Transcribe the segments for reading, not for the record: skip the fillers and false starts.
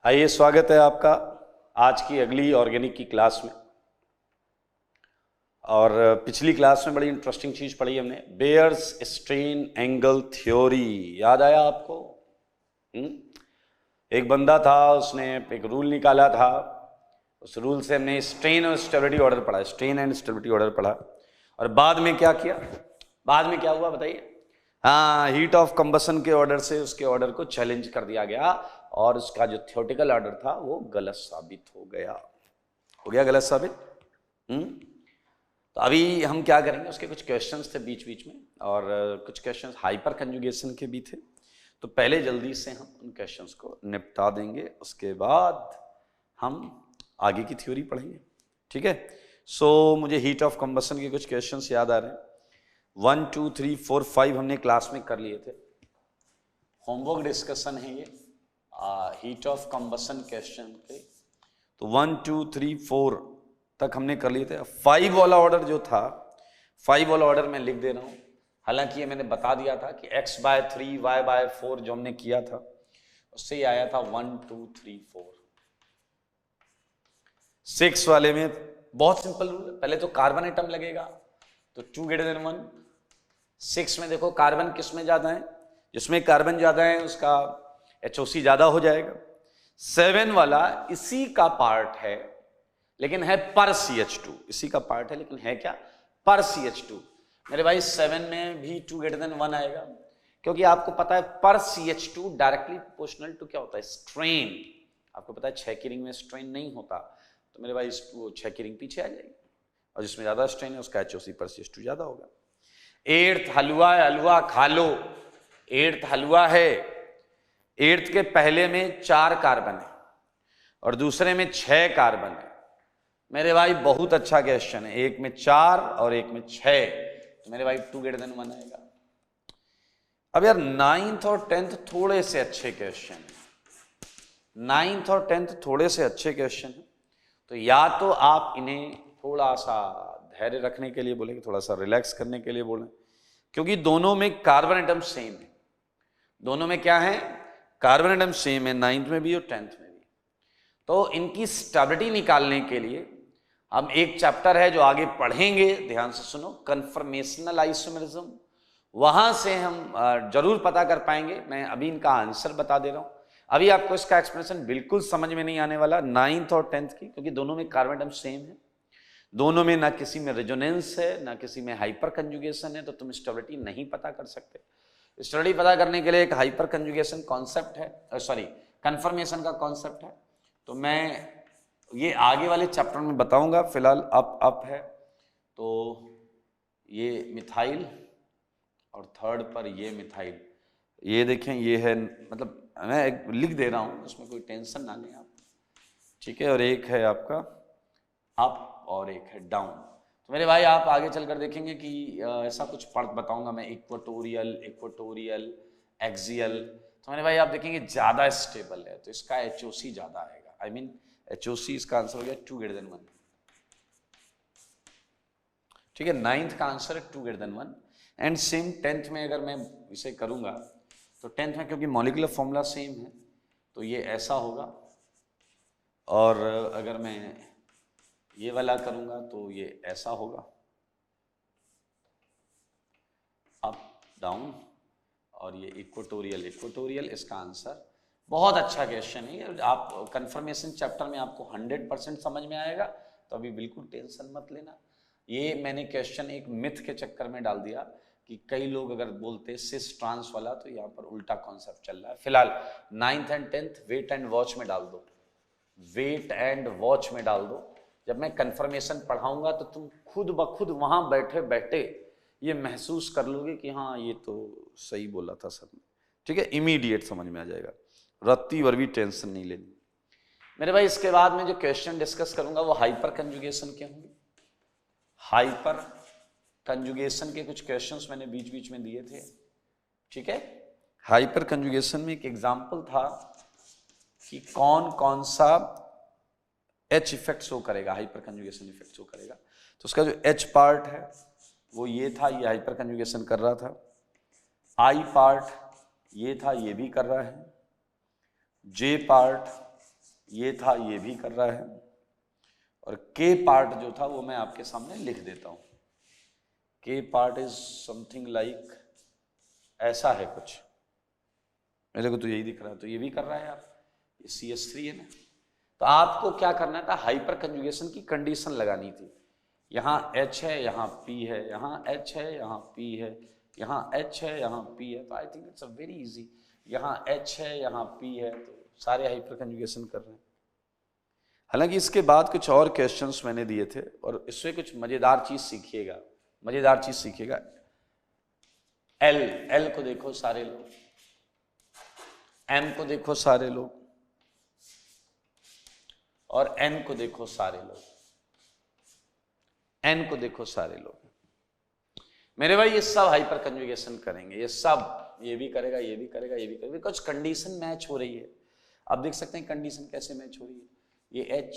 आइए, स्वागत है आपका आज की अगली ऑर्गेनिक की क्लास में। और पिछली क्लास में बड़ी इंटरेस्टिंग चीज पढ़ी हमने, बेयर्स स्ट्रेन एंगल थ्योरी। याद आया आपको? एक बंदा था, उसने एक रूल निकाला था। उस रूल से हमने स्ट्रेन और स्टेबिलिटी ऑर्डर पढ़ा, स्ट्रेन एंड स्टेबिलिटी ऑर्डर पढ़ा। और बाद में क्या किया, बाद में क्या हुआ बताइए? हाँ, हीट ऑफ कंबसन के ऑर्डर से उसके ऑर्डर को चैलेंज कर दिया गया और उसका जो थ्योरेटिकल ऑर्डर था वो गलत साबित हो गया। हो गया गलत साबित। तो अभी हम क्या करेंगे, उसके कुछ क्वेश्चंस थे बीच बीच में और कुछ क्वेश्चंस हाइपर कंजुगेशन के भी थे। तो पहले जल्दी से हम उन क्वेश्चंस को निपटा देंगे, उसके बाद हम आगे की थ्योरी पढ़ेंगे। ठीक है। सो मुझे हीट ऑफ कंबसन के कुछ क्वेश्चंस याद आ रहे हैं। 1 2 3 4 5 हमने क्लास में कर लिए थे। होमवर्क डिस्कशन है ये, हीट ऑफ कंबसन क्वेश्चन के। तो 1 2 3 4 तक हमने कर लिए थे। 5 वाला ऑर्डर जो था, 5 वाला ऑर्डर मैं लिख दे रहा हूं। हालांकि ये मैंने बता दिया था कि x/3 y/4 जो हमने किया था उससे ही आया था 1 2 3 4। 6 वाले में बहुत सिंपल रूल है, पहले तो कार्बन एटम लगेगा तो 2 > 1। 6 में देखो कार्बन किस में ज्यादा है, जिसमें कार्बन ज्यादा है उसका HOC ज्यादा हो जाएगा। 7 वाला इसी का पार्ट है लेकिन है पर CH2, इसी का पार्ट है लेकिन है क्या, पर CH2। मेरे भाई 7 में भी 2 > 1 आएगा, क्योंकि आपको पता है पर CH2 डायरेक्टली प्रोपोर्शनल टू क्या होता है, स्ट्रेन। आपको पता है 6 की रिंग में स्ट्रेन नहीं होता, तो मेरे भाई 6 की रिंग पीछे आ जाएगी और जिसमें ज्यादा स्ट्रेन है उसका HOC पर CH2 ज्यादा होगा। 8th हलवा है, हलवा खा लो। 8th हलवा है, 8th के पहले में 4 कार्बन है और दूसरे में 6 कार्बन है। मेरे भाई बहुत अच्छा क्वेश्चन है, एक में 4 और एक में 6, तो मेरे भाई 2 > 1 आएगा। अब यार 9th और 10th थोड़े से अच्छे क्वेश्चन है, 9th और 10th थोड़े से अच्छे क्वेश्चन है। तो या तो आप इन्हें थोड़ा सा धैर्य रखने के लिए बोलेंगे, थोड़ा सा रिलैक्स करने के लिए बोलें, क्योंकि दोनों में कार्बन एटम सेम है। दोनों में क्या है, कार्बन एटम सेम है, 9th में भी और 10th में भी। तो इनकी स्टेबिलिटी निकालने के लिए हम एक चैप्टर है जो आगे पढ़ेंगे, ध्यान से सुनो, कन्फर्मेशनल आइसोमेरिज्म। वहां से हम जरूर पता कर पाएंगे। मैं अभी इनका आंसर बता दे रहा हूं, अभी आपको इसका एक्सप्लेनेशन बिल्कुल समझ में नहीं आने वाला 9th और 10th की, क्योंकि दोनों में कार्बन एटम सेम है, दोनों में ना किसी में रेजोनेंस है ना किसी में हाइपर कंजुगेशन है, तो तुम स्टेबिलिटी नहीं पता कर सकते। स्टेबिलिटी पता करने के लिए एक हाइपर कंजुगेशन कॉन्सेप्ट है, सॉरी कंफर्मेशन का कॉन्सेप्ट है, तो मैं ये आगे वाले चैप्टर में बताऊंगा। फिलहाल अप है तो ये मिथाइल और 3rd पर ये मिथाइल, ये देखें ये है, मतलब मैं एक लिख दे रहा हूं, उसमें कोई टेंशन ना लें आप, ठीक है। और एक है आपका अप और एक है डाउन। तो मेरे भाई आप आगे चलकर देखेंगे कि ऐसा कुछ बताऊंगा मैं, इक्वेटोरियल, इक्वेटोरियल, एक्सियल। तो मेरे भाई आप देखेंगे ज्यादा स्टेबल है तो इसका HOC ज्यादा आएगा, आई मीन HOC इसका आंसर हो गया 2 > 1। ठीक है, 9th का आंसर है 2 > 1। एंड सेम 10th में अगर मैं इसे करूंगा तो 10th में क्योंकि मॉलिक्यूलर फॉर्मूला सेम है तो ये ऐसा होगा, और अगर मैं ये वाला करूंगा तो ये ऐसा होगा, अप डाउन, और ये इक्वेटोरियल, इक्वेटोरियल इसका आंसर। बहुत अच्छा क्वेश्चन है, आप कंफर्मेशन चैप्टर में आपको 100% समझ में आएगा, तो अभी बिल्कुल टेंशन मत लेना। ये मैंने क्वेश्चन एक मिथ के चक्कर में डाल दिया कि कई लोग अगर बोलते सिस ट्रांस वाला, तो यहाँ पर उल्टा कॉन्सेप्ट चल रहा है। फिलहाल 9th and 10th wait and watch में डाल दो, वेट एंड वॉच में डाल दो। जब मैं कंफर्मेशन पढ़ाऊंगा तो तुम खुद ब खुद वहां बैठे बैठे ये महसूस कर लोगे कि हाँ ये तो सही बोला था सर ने, ठीक है, इमीडिएट समझ में आ जाएगा, रत्ती भर भी टेंशन नहीं लेनी। मेरे भाई इसके बाद में जो क्वेश्चन डिस्कस करूंगा वो हाइपर कंजुगेशन के होंगे। हाइपर कंजुगेशन के कुछ क्वेश्चंस मैंने बीच बीच में दिए थे, ठीक है। हाइपर कंजुगेशन में एक एग्जांपल था कि कौन कौन सा H इफेक्ट शो करेगा, हाइपर कंजुगेशन इफेक्ट शो करेगा। तो उसका जो H पार्ट है वो ये था, ये हाइपर कंजुगेशन कर रहा था। I पार्ट ये था, ये भी कर रहा है। J पार्ट ये था, ये भी कर रहा है, और के पार्ट जो था वो मैं आपके सामने लिख देता हूं। के पार्ट इज समथिंग लाइक ऐसा है कुछ, मेरे को तो यही दिख रहा है, तो ये भी कर रहा है आप, ये CH3 है ना। तो आपको क्या करना था, हाइपर कंजुगेशन की कंडीशन लगानी थी। यहाँ H है, यहाँ P है, यहाँ H है, यहाँ P है, यहाँ H है, यहाँ P है, तो I think it's a very easy. यहाँ H है, यहाँ P है, तो सारे हाइपर कंजुगेशन कर रहे हैं। हालांकि इसके बाद कुछ और क्वेश्चंस मैंने दिए थे, और इसमें कुछ मजेदार चीज सीखिएगा, मजेदार चीज सीखिएगा। L को देखो सारे लोग, M को देखो सारे लोग, और N को देखो सारे लोग, N को देखो सारे लोग। मेरे भाई ये सब हाइपर कंजुगेशन करेंगे, ये सब, ये भी करेगा, ये भी करेगा, ये भी करेगा, बिकॉज कंडीशन मैच हो रही है। आप देख सकते हैं कंडीशन कैसे मैच हो रही है। ये H,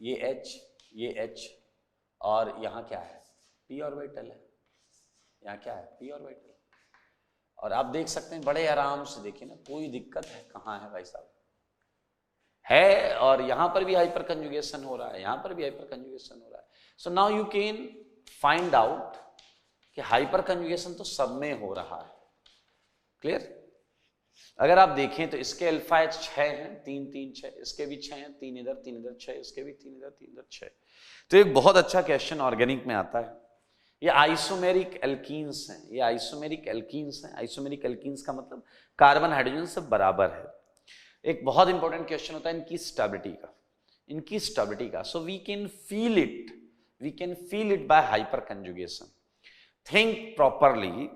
ये H, ये H, और यहाँ क्या है, p ऑर्बिटल है, यहाँ क्या है, p ऑर्बिटल। और आप देख सकते हैं बड़े आराम से, देखिए ना, कोई दिक्कत है कहाँ है भाई साहब, है। और यहां पर भी हाइपर कंजुगेशन हो रहा है, यहां पर भी हाइपर कंजुगेशन हो रहा है। So now you can find out कि हाइपर कंजुगेशन तो सब में हो रहा है। क्लियर? अगर आप देखें तो इसके अल्फा H 6 हैं, 3 3 6, इसके भी 6 हैं, 3 इधर 3 इधर 6, इसके भी 3 इधर 3 इधर 6। तो एक बहुत अच्छा क्वेश्चन ऑर्गेनिक में आता है। ये आइसोमेरिक एल्कीन्स हैं, ये आइसोमेरिक एल्कीन्स हैं। आइसोमेरिक एल्कीन्स का मतलब कार्बन हाइड्रोजन सब बराबर है। एक बहुत इंपॉर्टेंट क्वेश्चन होता है इनकी स्टेबिलिटी का, इनकी स्टेबिलिटी का। So we can feel it by hyperconjugation. Think properly,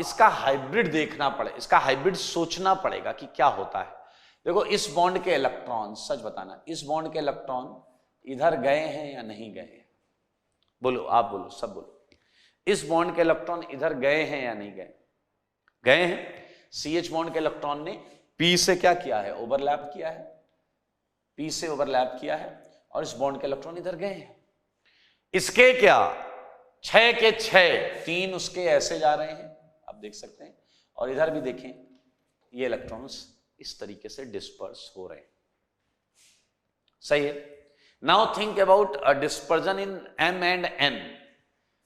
इसका हाइब्रिड देखना पड़े, इसका हाइब्रिड सोचना पड़ेगा कि क्या होता है। देखो इस बॉन्ड के इलेक्ट्रॉन, सच बताना, इस बॉन्ड के इलेक्ट्रॉन इधर गए हैं या नहीं गए हैं? बोलो, आप बोलो, सब बोलो। इस बॉन्ड के इलेक्ट्रॉन इधर गए हैं या नहीं गए? गए हैं। CH बॉन्ड के इलेक्ट्रॉन ने P से क्या किया है, ओवरलैप किया है, P से ओवरलैप किया है, और इस बॉन्ड के इलेक्ट्रॉन इधर गए हैं। इसके क्या, 6 के 6, 3 उसके ऐसे जा रहे हैं, आप देख सकते हैं, और इधर भी देखें, ये इलेक्ट्रॉन्स इस तरीके से डिस्पर्स हो रहे हैं। सही है। Now think about a dispersion in M and N।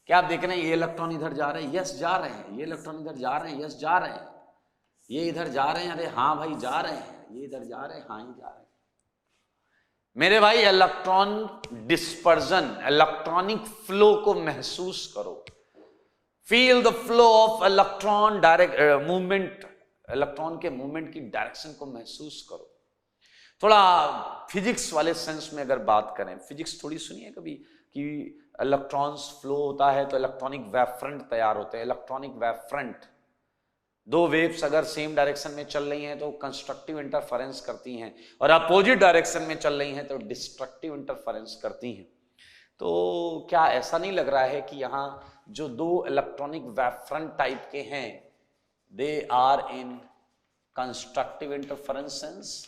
क्या आप देख रहे हैं, ये इलेक्ट्रॉन इधर जा रहे हैं, यस जा रहे हैं, ये इलेक्ट्रॉन इधर जा रहे हैं, यस जा रहे हैं, ये इधर जा रहे हैं, अरे हाँ भाई जा रहे हैं, ये इधर जा रहे हैं, हाँ ही जा रहे हैं। मेरे भाई इलेक्ट्रॉन डिस्पर्जन, इलेक्ट्रॉनिक फ्लो को महसूस करो। Feel the flow of electron, direct movement, electron के मूवमेंट की डायरेक्शन को महसूस करो। थोड़ा फिजिक्स वाले सेंस में अगर बात करें, फिजिक्स थोड़ी सुनिए कभी कि इलेक्ट्रॉन्स फ्लो होता है तो इलेक्ट्रॉनिक वेव फ्रंट तैयार होते हैं। इलेक्ट्रॉनिक वेव फ्रंट, दो वेव्स अगर सेम डायरेक्शन में चल रही हैं तो कंस्ट्रक्टिव इंटरफेरेंस करती हैं, और अपोजिट डायरेक्शन में चल रही हैं तो डिस्ट्रक्टिव इंटरफेरेंस करती हैं। तो क्या ऐसा नहीं लग रहा है कि यहाँ जो दो इलेक्ट्रॉनिक वेव फ्रंट टाइप के हैं, they are in constructive interferences?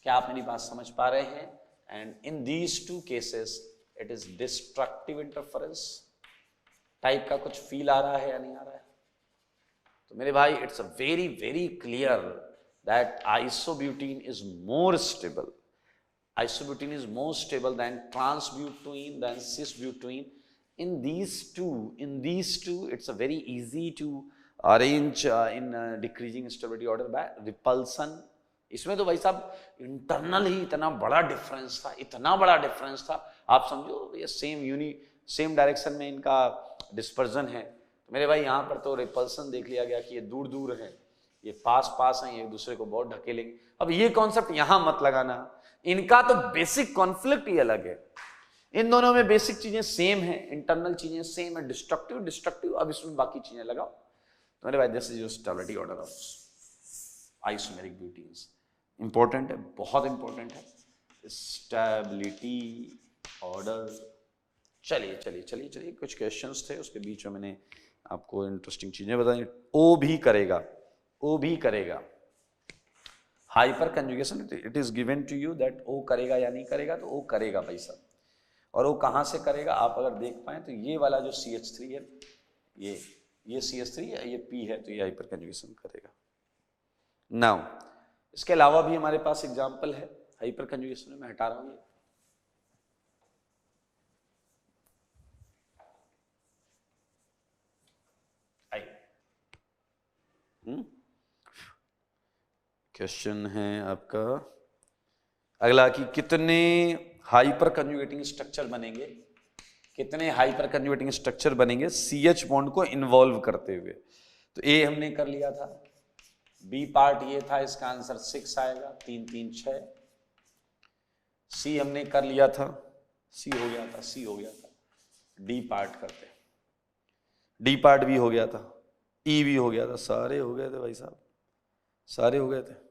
क्या आप मेरी बात समझ पा रहे हैं? And in these two cases it is destructive interference type का कुछ फील आ रहा है या नहीं आ रहा है? तो मेरे भाई it's a very very clear that isobutene is more stable, isobutene is more stable than transbutene, than cisbutene. In these two it's a very easy to arrange in decreasing stability order by repulsion. इसमें तो भाई साहब internal ही इतना बड़ा difference था, इतना बड़ा difference था, आप समझो ये सेम डायरेक्शन में इनका डिस्पर्जन है। तो मेरे भाई यहाँ पर तो रिपल्सन देख लिया गया कि ये दूर दूर है, ये पास पास हैं, एक दूसरे को बहुत ढकेलेंगे। अब ये कॉन्सेप्ट यहाँ मत लगाना, इनका तो बेसिक कॉन्फ्लिक्ट ही अलग है। इन दोनों में बेसिक चीजें सेम है, इंटरनल चीजें सेम है, डिस्ट्रक्टिव, अब इसमें बाकी चीजें लगाओ। तो मेरे भाई this is your stability order of isomeric butenes. Important है, बहुत इंपॉर्टेंट है स्टेबिलिटी ऑर्डर। चलिए चलिए चलिए चलिए, कुछ क्वेश्चंस थे उसके बीच में मैंने आपको इंटरेस्टिंग चीजें बताई। ओ भी करेगा hyperconjugation, it is given to you that O करेगा या नहीं करेगा, तो ओ करेगा भाई साहब। और वो कहां से करेगा आप अगर देख पाए तो ये वाला जो CH3 है, ये CH3 है, ये P है, तो ये हाइपर कंजुगेशन करेगा। नाउ इसके अलावा भी हमारे पास एग्जाम्पल है हाइपर कंजुगेशन में, मैं हटा रहा हूं ये। क्वेश्चन है आपका अगला कि कितने हाइपर कंजुगेटिंग स्ट्रक्चर बनेंगे, कितने हाइपर कंजुगेटिंग स्ट्रक्चर बनेंगे CH बॉन्ड को इन्वॉल्व करते हुए। तो ए हमने कर लिया था, बी पार्ट ये था, इसका आंसर 6 आएगा, 3 3 6। सी हमने कर लिया था, सी हो गया था, सी हो गया था। डी पार्ट करते, डी पार्ट भी हो गया था, ई भी हो गया था, सारे हो गए थे भाई साहब, सारे हो गए थे।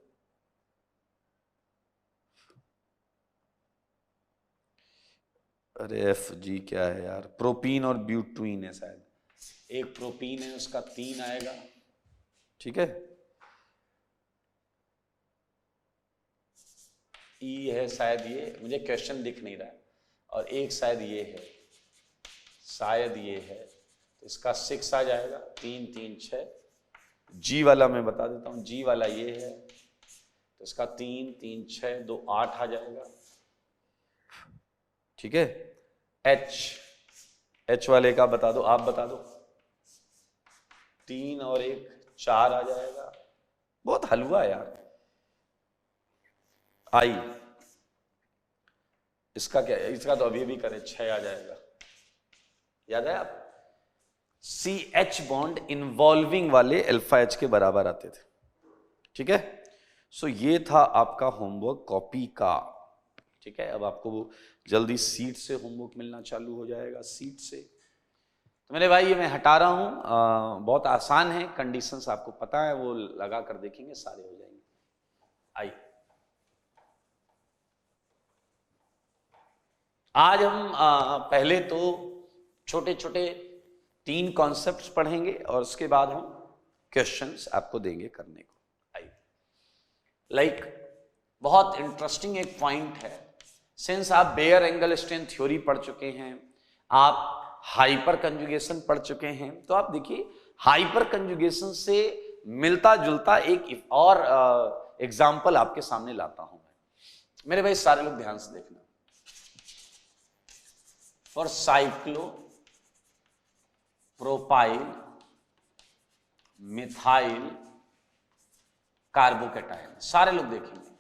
अरे एफ जी क्या है यार, प्रोपीन और ब्यूटीन है शायद, एक प्रोपीन है उसका 3 आएगा, ठीक है। ई है शायद ये, मुझे क्वेश्चन दिख नहीं रहा है, और एक शायद ये है, शायद ये है, तो इसका 6 आ जाएगा, 3 3 6। जी वाला मैं बता देता हूं, जी वाला ये है, तो इसका 3 3 6 2 8 आ जाएगा, ठीक है। एच वाले का बता दो, आप बता दो, 3 और 1 4 आ जाएगा, बहुत हलवा यार। आई, इसका क्या है, इसका तो अभी भी करें, 6 आ जाएगा, याद है आप, CH बॉन्ड इन्वॉल्विंग वाले अल्फा H के बराबर आते थे, ठीक है। सो ये था आपका होमवर्क कॉपी का, ठीक है। अब आपको जल्दी सीट से होमवर्क मिलना चालू हो जाएगा, सीट से। तो मेरे भाई ये मैं हटा रहा हूं, बहुत आसान है, कंडीशंस आपको पता है, वो लगा कर देखेंगे सारे हो जाएंगे। आइए आज हम पहले तो छोटे छोटे 3 कॉन्सेप्ट्स पढ़ेंगे और उसके बाद हम क्वेश्चंस आपको देंगे करने को। आइए, लाइक बहुत इंटरेस्टिंग एक पॉइंट है, सिंस आप बेयर एंगल स्ट्रेन थ्योरी पढ़ चुके हैं, आप हाइपर कंजुगेशन पढ़ चुके हैं, तो आप देखिए हाइपर कंजुगेशन से मिलता जुलता एक और एग्जाम्पल आपके सामने लाता हूं मैं। मेरे भाई सारे लोग ध्यान से देखना, for cyclo propyl methyl carbocation, सारे लोग देखेंगे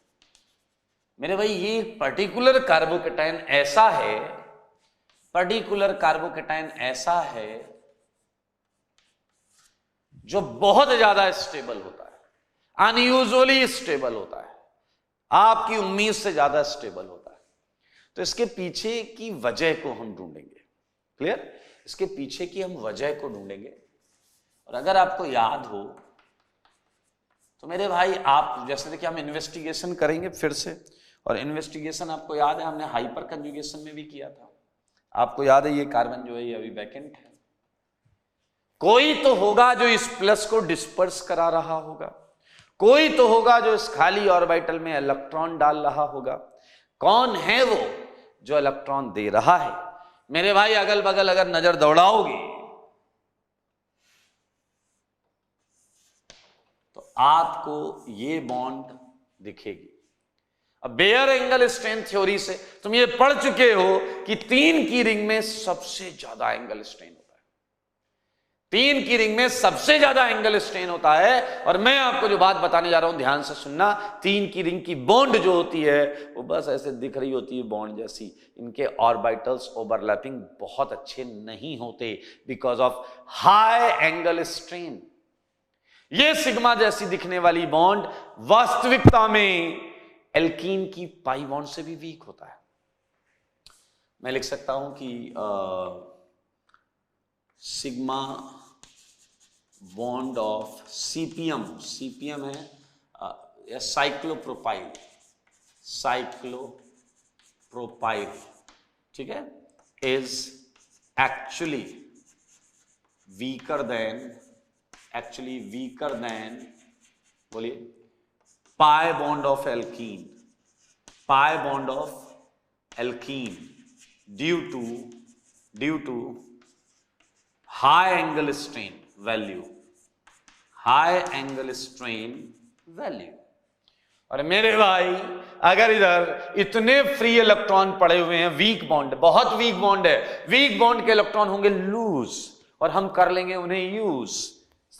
मेरे भाई, ये पर्टिकुलर कार्बोकेटाइन ऐसा है, पर्टिकुलर कार्बोकेटाइन ऐसा है जो बहुत ज्यादा स्टेबल होता है, अनयूजुअली स्टेबल होता है, आपकी उम्मीद से ज्यादा स्टेबल होता है। तो इसके पीछे की वजह को हम ढूंढेंगे, क्लियर, इसके पीछे की हम वजह को ढूंढेंगे। और अगर आपको याद हो तो मेरे भाई, आप जैसे देखिए हम इन्वेस्टिगेशन करेंगे फिर से, और इन्वेस्टिगेशन आपको याद है हमने हाइपर कंजुगेशन में भी किया था, आपको याद है ये कार्बन जो है ये अभी वैकेंट है, कोई तो होगा जो इस प्लस को डिस्पर्स करा रहा होगा, कोई तो होगा जो इस खाली ऑर्बिटल में इलेक्ट्रॉन डाल रहा होगा। कौन है वो जो इलेक्ट्रॉन दे रहा है? मेरे भाई अगल बगल अगर नजर दौड़ाओगे तो आपको ये बॉन्ड दिखेगी। अब बेयर एंगल स्ट्रेन थ्योरी से तुम ये पढ़ चुके हो कि 3 की रिंग में सबसे ज्यादा एंगल स्ट्रेन होता है, 3 की रिंग में सबसे ज्यादा एंगल स्ट्रेन होता है। और मैं आपको जो बात बताने जा रहा हूं ध्यान से सुनना, 3 की रिंग की बॉन्ड जो होती है वो बस ऐसे दिख रही होती है बॉन्ड जैसी, इनके ऑर्बिटल्स ओवरलैपिंग बहुत अच्छे नहीं होते because of high angle strain. ये सिग्मा जैसी दिखने वाली बॉन्ड वास्तविकता में एल्कीन की पाई बॉन्ड से भी वीक होता है। मैं लिख सकता हूं कि sigma bond of CPM, CPM है या साइक्लोप्रोपाइल, साइक्लोप्रोपाइल, ठीक है, इज एक्चुअली वीकर देन, बोलिए, pi bond of alkene, pi bond of alkene due to high angle strain value, high angle strain value. और मेरे भाई अगर इधर इतने फ्री इलेक्ट्रॉन पड़े हुए हैं, वीक बॉन्ड, बहुत वीक बॉन्ड है, वीक बॉन्ड के इलेक्ट्रॉन होंगे लूज और हम कर लेंगे उन्हें यूज।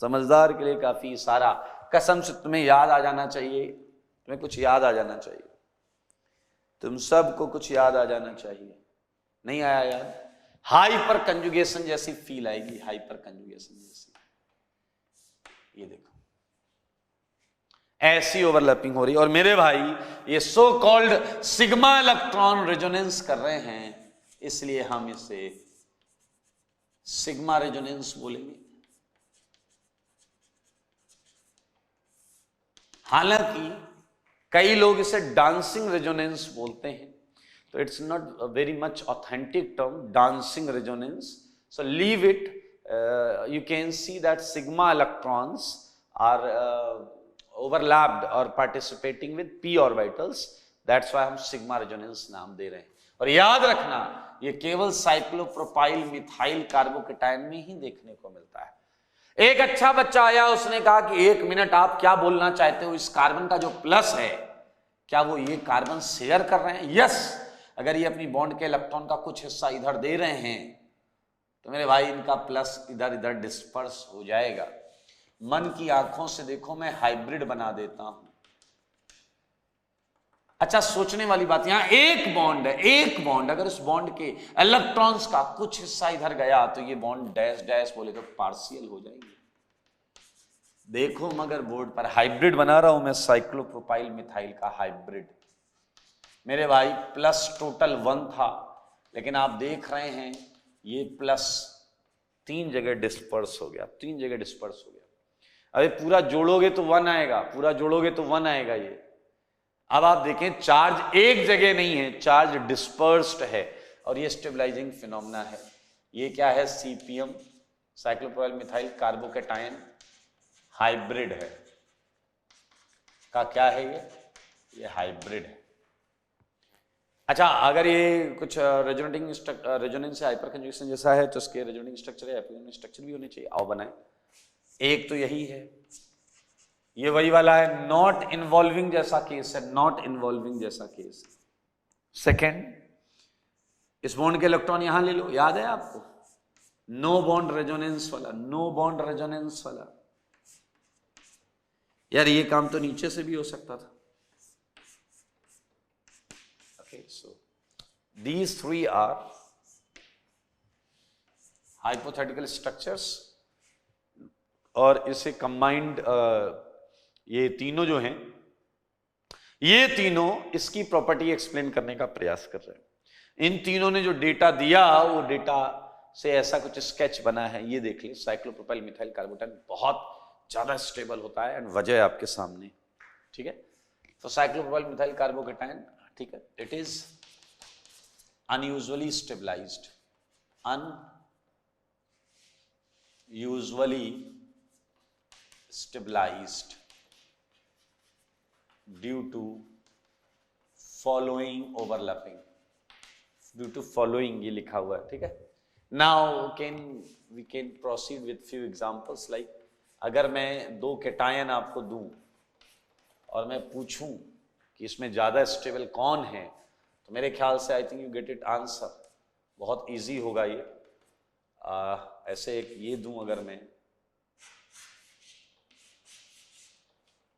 समझदार के लिए काफी सारा, कसम से तुम्हें याद आ जाना चाहिए, तुम्हें कुछ याद आ जाना चाहिए, तुम सबको कुछ याद आ जाना चाहिए। नहीं आया याद? हाइपर कंजुगेशन जैसी फील आएगी, हाइपर कंजुगेशन जैसी। ये देखो ऐसी ओवरलैपिंग हो रही है। और मेरे भाई ये so called sigma electron resonance कर रहे हैं, इसलिए हम इसे सिग्मा रेजोनेंस बोलेंगे। हालांकि कई लोग इसे डांसिंग रेजोनेंस बोलते हैं, तो it's not very much authentic term, dancing resonance, so leave it. You can see that sigma electrons are overlapped or participating with p orbitals, that's why हम सिग्मा रेजोनेंस नाम दे रहे हैं। और याद रखना ये केवल साइक्लोप्रोपाइल मिथाइल कार्बोकेटायन में ही देखने को मिलता है। एक अच्छा बच्चा आया, उसने कहा कि 1 मिनट आप क्या बोलना चाहते हो, इस कार्बन का जो प्लस है क्या वो ये कार्बन शेयर कर रहे हैं? यस। अगर ये अपनी बॉन्ड के इलेक्ट्रॉन का कुछ हिस्सा इधर दे रहे हैं तो मेरे भाई इनका प्लस इधर इधर डिस्पर्स हो जाएगा। मन की आंखों से देखो, मैं हाइब्रिड बना देता हूं। अच्छा, सोचने वाली बात, यहां एक बॉन्ड है, एक बॉन्ड, अगर उस बॉन्ड के इलेक्ट्रॉन्स का कुछ हिस्सा इधर गया तो ये बॉन्ड डैश डैश बोले तो पार्शियल हो जाएंगे। देखो मगर बोर्ड पर हाइब्रिड बना रहा हूं मैं, साइक्लोप्रोपाइल मिथाइल का हाइब्रिड। मेरे भाई प्लस टोटल 1 था, लेकिन आप देख रहे हैं ये प्लस 3 जगह डिस्पर्स हो गया, 3 जगह डिस्पर्स हो गया। अरे पूरा जोड़ोगे तो 1 आएगा, पूरा जोड़ोगे तो 1 आएगा ये। अब आप देखें चार्ज एक जगह नहीं है, चार्ज डिस्पर्स्ड है, और ये स्टेबलाइजिंग फिनोमेना है। ये क्या है? CPM, cyclopropyl methyl carbocation hybrid है। का क्या है ये हाइब्रिड है। अच्छा, अगर ये कुछ रेजोनेंस से हाइपर कंजुगेशन जैसा है तो इसके रेजोनेंस स्ट्रक्चर है, हाइपर स्ट्रक्चर भी होने चाहिए। आओ बनाए। एक तो यही है, ये वही वाला है, नॉट इन्वॉल्विंग जैसा केस है, नॉट इन्वॉल्विंग जैसा केस। सेकेंड, इस बॉन्ड के इलेक्ट्रॉन यहां ले लो, याद है आपको? नो बॉन्ड रेजोनेंस वाला, नो बॉन्ड रेजोनेंस वाला। यार ये काम तो नीचे से भी हो सकता था। Okay, so these 3 are hypothetical structures, और इसे कंबाइंड ये तीनों जो हैं, ये तीनों इसकी प्रॉपर्टी एक्सप्लेन करने का प्रयास कर रहे हैं। इन तीनों ने जो डेटा दिया वो डेटा से ऐसा कुछ स्केच बना है, ये देख ले। साइक्लोप्रोपाइल मिथाइल कार्बोकेटायन बहुत ज्यादा स्टेबल होता है, एंड वजह है आपके सामने, ठीक है। तो साइक्लोप्रोपाइल मिथाइल कार्बोकेटायन, ठीक है, it is unusually stabilized, unusually stabilized due to following overlapping, due to following ये लिखा हुआ है, ठीक है। Now we can proceed with few examples, like अगर मैं 2 केटायन आपको दूं और मैं पूछूं कि इसमें ज्यादा स्टेबल कौन है, तो मेरे ख्याल से I think you get it answer, बहुत इजी होगा ये। ऐसे एक ये दूं अगर मैं,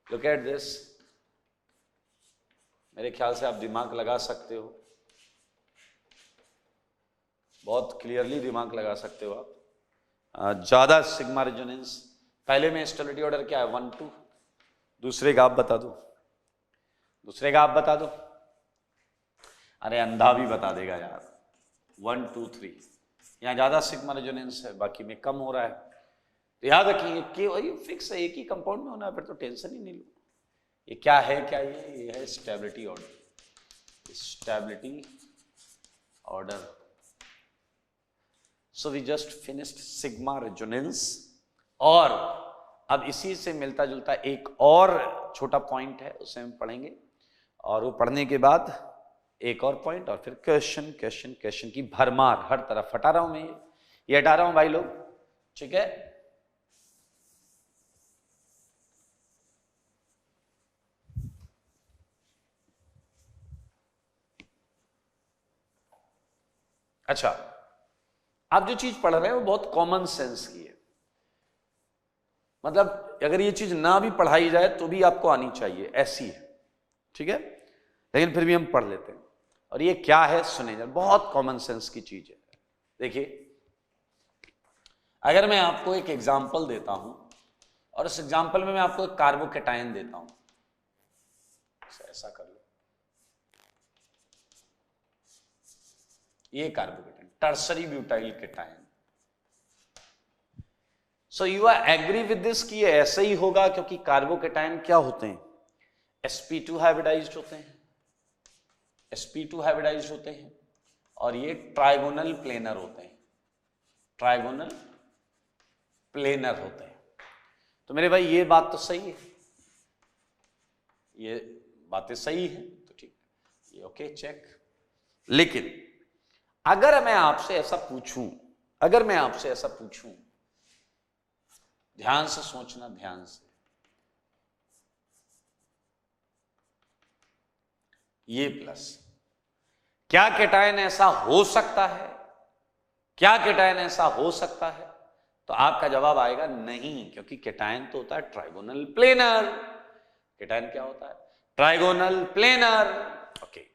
लुक एट दिस, मेरे ख्याल से आप दिमाग लगा सकते हो, बहुत क्लियरली दिमाग लगा सकते हो आप। ज्यादा सिग्मा रेजोनेंस, पहले में स्टेबिलिटी ऑर्डर क्या है? 1 2, दूसरे का आप बता दो, दूसरे का आप बता दो। अरे अंधा भी बता देगा यार, 1 2 3, यहां ज्यादा सिग्मा रेजोनेंस है, बाकी में कम हो रहा है। तो याद रखिए कि वही फिक्स है, एक ही कंपाउंड में होना है, फिर तो टेंशन ही नहीं लो। ये क्या है? क्या ये है stability order, stability order. So we just finished sigma resonance, और अब इसी से मिलता जुलता एक और छोटा पॉइंट है, उसे हम पढ़ेंगे, और वो पढ़ने के बाद एक और पॉइंट, और फिर क्वेश्चन क्वेश्चन क्वेश्चन की भरमार हर तरफ हटा रहा हूं मैं, ये हटा रहा हूं भाई लोग, ठीक है। अच्छा, आप जो चीज पढ़ रहे हैं वो बहुत कॉमन सेंस की है, मतलब अगर ये चीज ना भी पढ़ाई जाए तो भी आपको आनी चाहिए, ऐसी है, ठीक है, लेकिन फिर भी हम पढ़ लेते हैं। और ये क्या है सुने जरा, बहुत कॉमन सेंस की चीज है। देखिए, अगर मैं आपको एक एग्जाम्पल देता हूं और उस एग्जाम्पल में मैं आपको एक कार्बोकेटायन देता हूं, ऐसा कर लो, ये carbocation tertiary butyl cation. So you are agree with this कि ये ऐसे ही होगा, क्योंकि कार्बोकेटायन क्या होते हैं, sp2 हाइब्रिडाइज्ड होते हैं, sp2 हाइब्रिडाइज्ड होते हैं, और ये ट्राइगोनल प्लेनर होते हैं, ट्राइगोनल प्लेनर होते हैं। तो मेरे भाई ये बात तो सही है, ये बातें सही है, तो ठीक है, ये ओके चेक। लेकिन अगर मैं आपसे ऐसा पूछूं, अगर मैं आपसे ऐसा पूछूं, ध्यान से सोचना, ध्यान से, ये प्लस, क्या केटायन ऐसा हो सकता है, क्या केटायन ऐसा हो सकता है, तो आपका जवाब आएगा नहीं, क्योंकि केटायन तो होता है ट्राइगोनल प्लेनर। केटायन क्या होता है, ट्राइगोनल प्लेनर। ओके,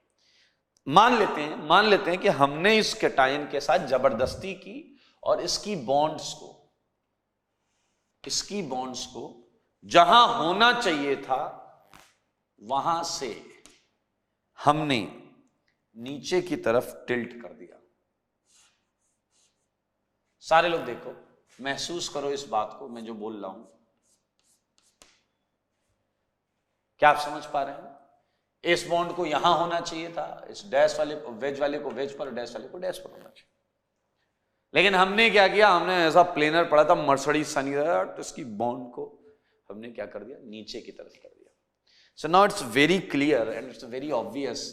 मान लेते हैं कि हमने इस केटायन के साथ जबरदस्ती की और इसकी बॉन्ड्स को जहां होना चाहिए था वहां से हमने नीचे की तरफ टिल्ट कर दिया। सारे लोग देखो, महसूस करो इस बात को, मैं जो बोल रहा हूं, क्या आप समझ पा रहे हैं? इस बॉन्ड को यहां होना चाहिए था, इस डैश वाले को, वेज वाले को वेज पर, डैश वाले को डैश पर होना चाहिए, लेकिन हमने क्या किया, हमने ऐसा प्लेनर पढ़ा था मर्सिडीज सनी, तो इसकी बॉन्ड को हमने क्या कर दिया, नीचे की तरफ कर दिया। So now it's very clear and it's very obvious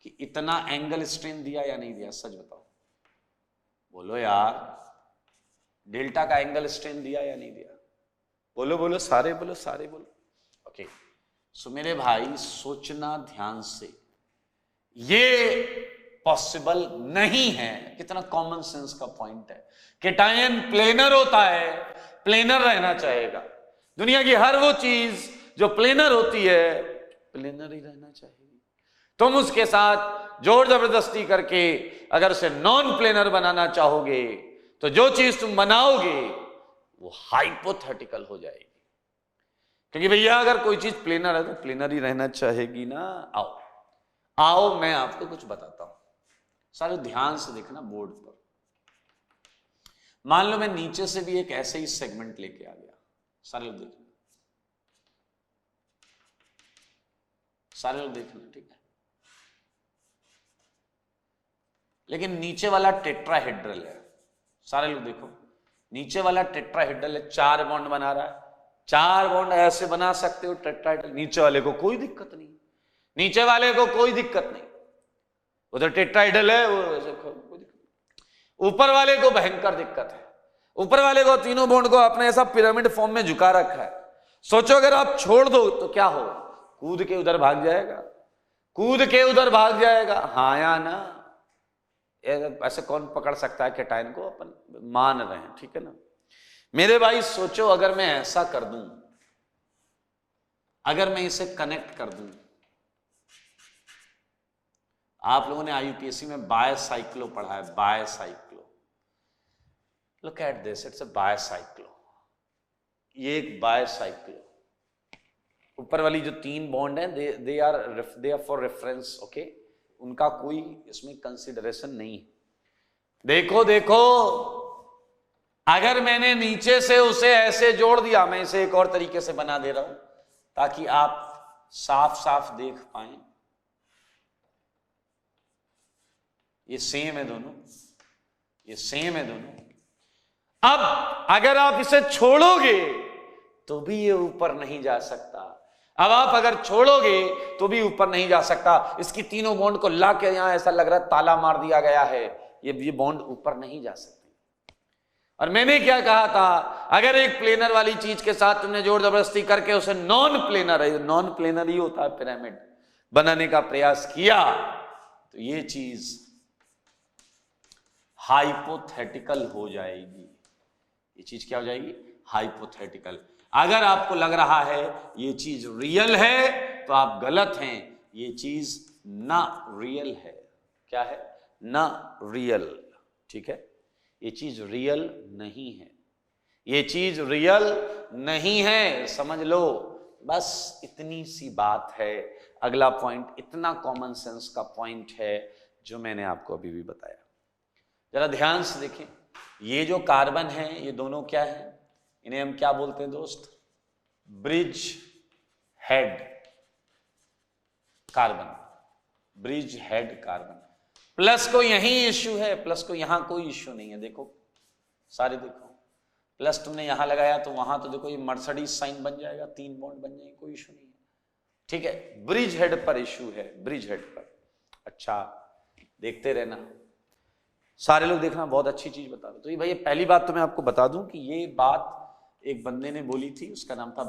कि इतना एंगल स्ट्रेन दिया या नहीं दिया, सच बताओ, बोलो यार, डेल्टा का एंगल स्ट्रेन दिया या नहीं दिया, बोलो बोलो, सारे बोलो, सारे बोलो। ओके, सो मेरे भाई सोचना ध्यान से, ये पॉसिबल नहीं है। कितना कॉमन सेंस का पॉइंट है। केटायन प्लेनर होता है, प्लेनर रहना चाहेगा। दुनिया की हर वो चीज जो प्लेनर होती है, प्लेनर ही रहना चाहेगी। तुम उसके साथ जोर जबरदस्ती करके अगर उसे नॉन प्लेनर बनाना चाहोगे, तो जो चीज तुम बनाओगे वो हाइपोथेटिकल हो जाएगी, क्योंकि भैया अगर कोई चीज प्लेनर है तो प्लेनर ही रहना चाहेगी ना। आओ मैं आपको कुछ बताता हूं, सारे ध्यान से देखना बोर्ड पर। मान लो मैं नीचे से भी एक ऐसे ही सेगमेंट लेके आ गया, सारे लोग देखना, सारे लोग देखना, ठीक है, लेकिन नीचे वाला टेट्राहेड्रल है, सारे लोग देखो, नीचे वाला टेट्राहेड्रल है, 4 बॉन्ड बना रहा है, 4 बॉन्ड ऐसे बना सकते हो टेट्राहेड्रल, नीचे वाले को कोई दिक्कत नहीं, नीचे वाले को कोई दिक्कत नहीं, उधर टेट्राहेड्रल है वो कोई दिक्कत नहीं। ऊपर वाले को भयंकर दिक्कत है, ऊपर वाले को तीनों बॉन्ड को अपने ऐसा पिरामिड फॉर्म में झुका रखा है। सोचो अगर आप छोड़ दो तो क्या होगा, कूद के उधर भाग जाएगा, कूद के उधर भाग जाएगा, हाँ या ना? ऐसे कौन पकड़ सकता है केटायन को, अपन मान रहे हैं, ठीक है ना मेरे भाई। सोचो अगर मैं ऐसा कर दूं, अगर मैं इसे कनेक्ट कर दूं, आप लोगों ने आईयूपीएससी में बायसाइक्लो पढ़ा है, bicyclo, look at this, it's a bicyclo, ये एक बायसाइक्लो, ऊपर वाली जो 3 बॉन्ड है they are for reference, okay, उनका कोई इसमें कंसिडरेशन नहीं है। देखो देखो, अगर मैंने नीचे से उसे ऐसे जोड़ दिया, मैं इसे एक और तरीके से बना दे रहा हूं ताकि आप साफ साफ देख पाएं, ये सेम है दोनों, ये सेम है दोनों। अब अगर आप इसे छोड़ोगे तो भी ये ऊपर नहीं जा सकता, अब आप अगर छोड़ोगे तो भी ऊपर नहीं जा सकता। इसकी तीनों बॉन्ड को ला के यहां ऐसा लग रहा है ताला मार दिया गया है, ये बॉन्ड ऊपर नहीं जा सकते। और मैंने क्या कहा था, अगर एक प्लेनर वाली चीज के साथ तुमने जोर जबरदस्ती करके उसे नॉन प्लेनर ही होता है पिरामिड बनाने का प्रयास किया, तो ये चीज हाइपोथेटिकल हो जाएगी। ये चीज क्या हो जाएगी? हाइपोथेटिकल। अगर आपको लग रहा है ये चीज रियल है तो आप गलत हैं, ये चीज ना रियल है। क्या है? ना रियल। ठीक है, ये चीज रियल नहीं है, ये चीज रियल नहीं है, समझ लो। बस इतनी सी बात है। अगला पॉइंट इतना कॉमन सेंस का पॉइंट है जो मैंने आपको अभी भी बताया। जरा ध्यान से देखें, ये जो कार्बन है ये दोनों क्या है? इन्हें हम क्या बोलते हैं दोस्त? Bridge head carbon. Bridge head carbon. Plus को यही इश्यू है, प्लस को यहां कोई इश्यू नहीं है। देखो सारे, देखो प्लस तुमने यहां लगाया तो वहां तो देखो ये मर्सिडीज साइन बन जाएगा, 3 बॉन्ड बन जाएंगे, कोई इश्यू नहीं है। ठीक है, ब्रिज हेड पर इश्यू है, ब्रिज हेड पर। अच्छा, देखते रहना, सारे लोग देखना, बहुत अच्छी चीज बता दो। तो ये भाई पहली बात तो मैं आपको बता दूं कि ये बात एक बंदे ने बोली थी, उसका नाम था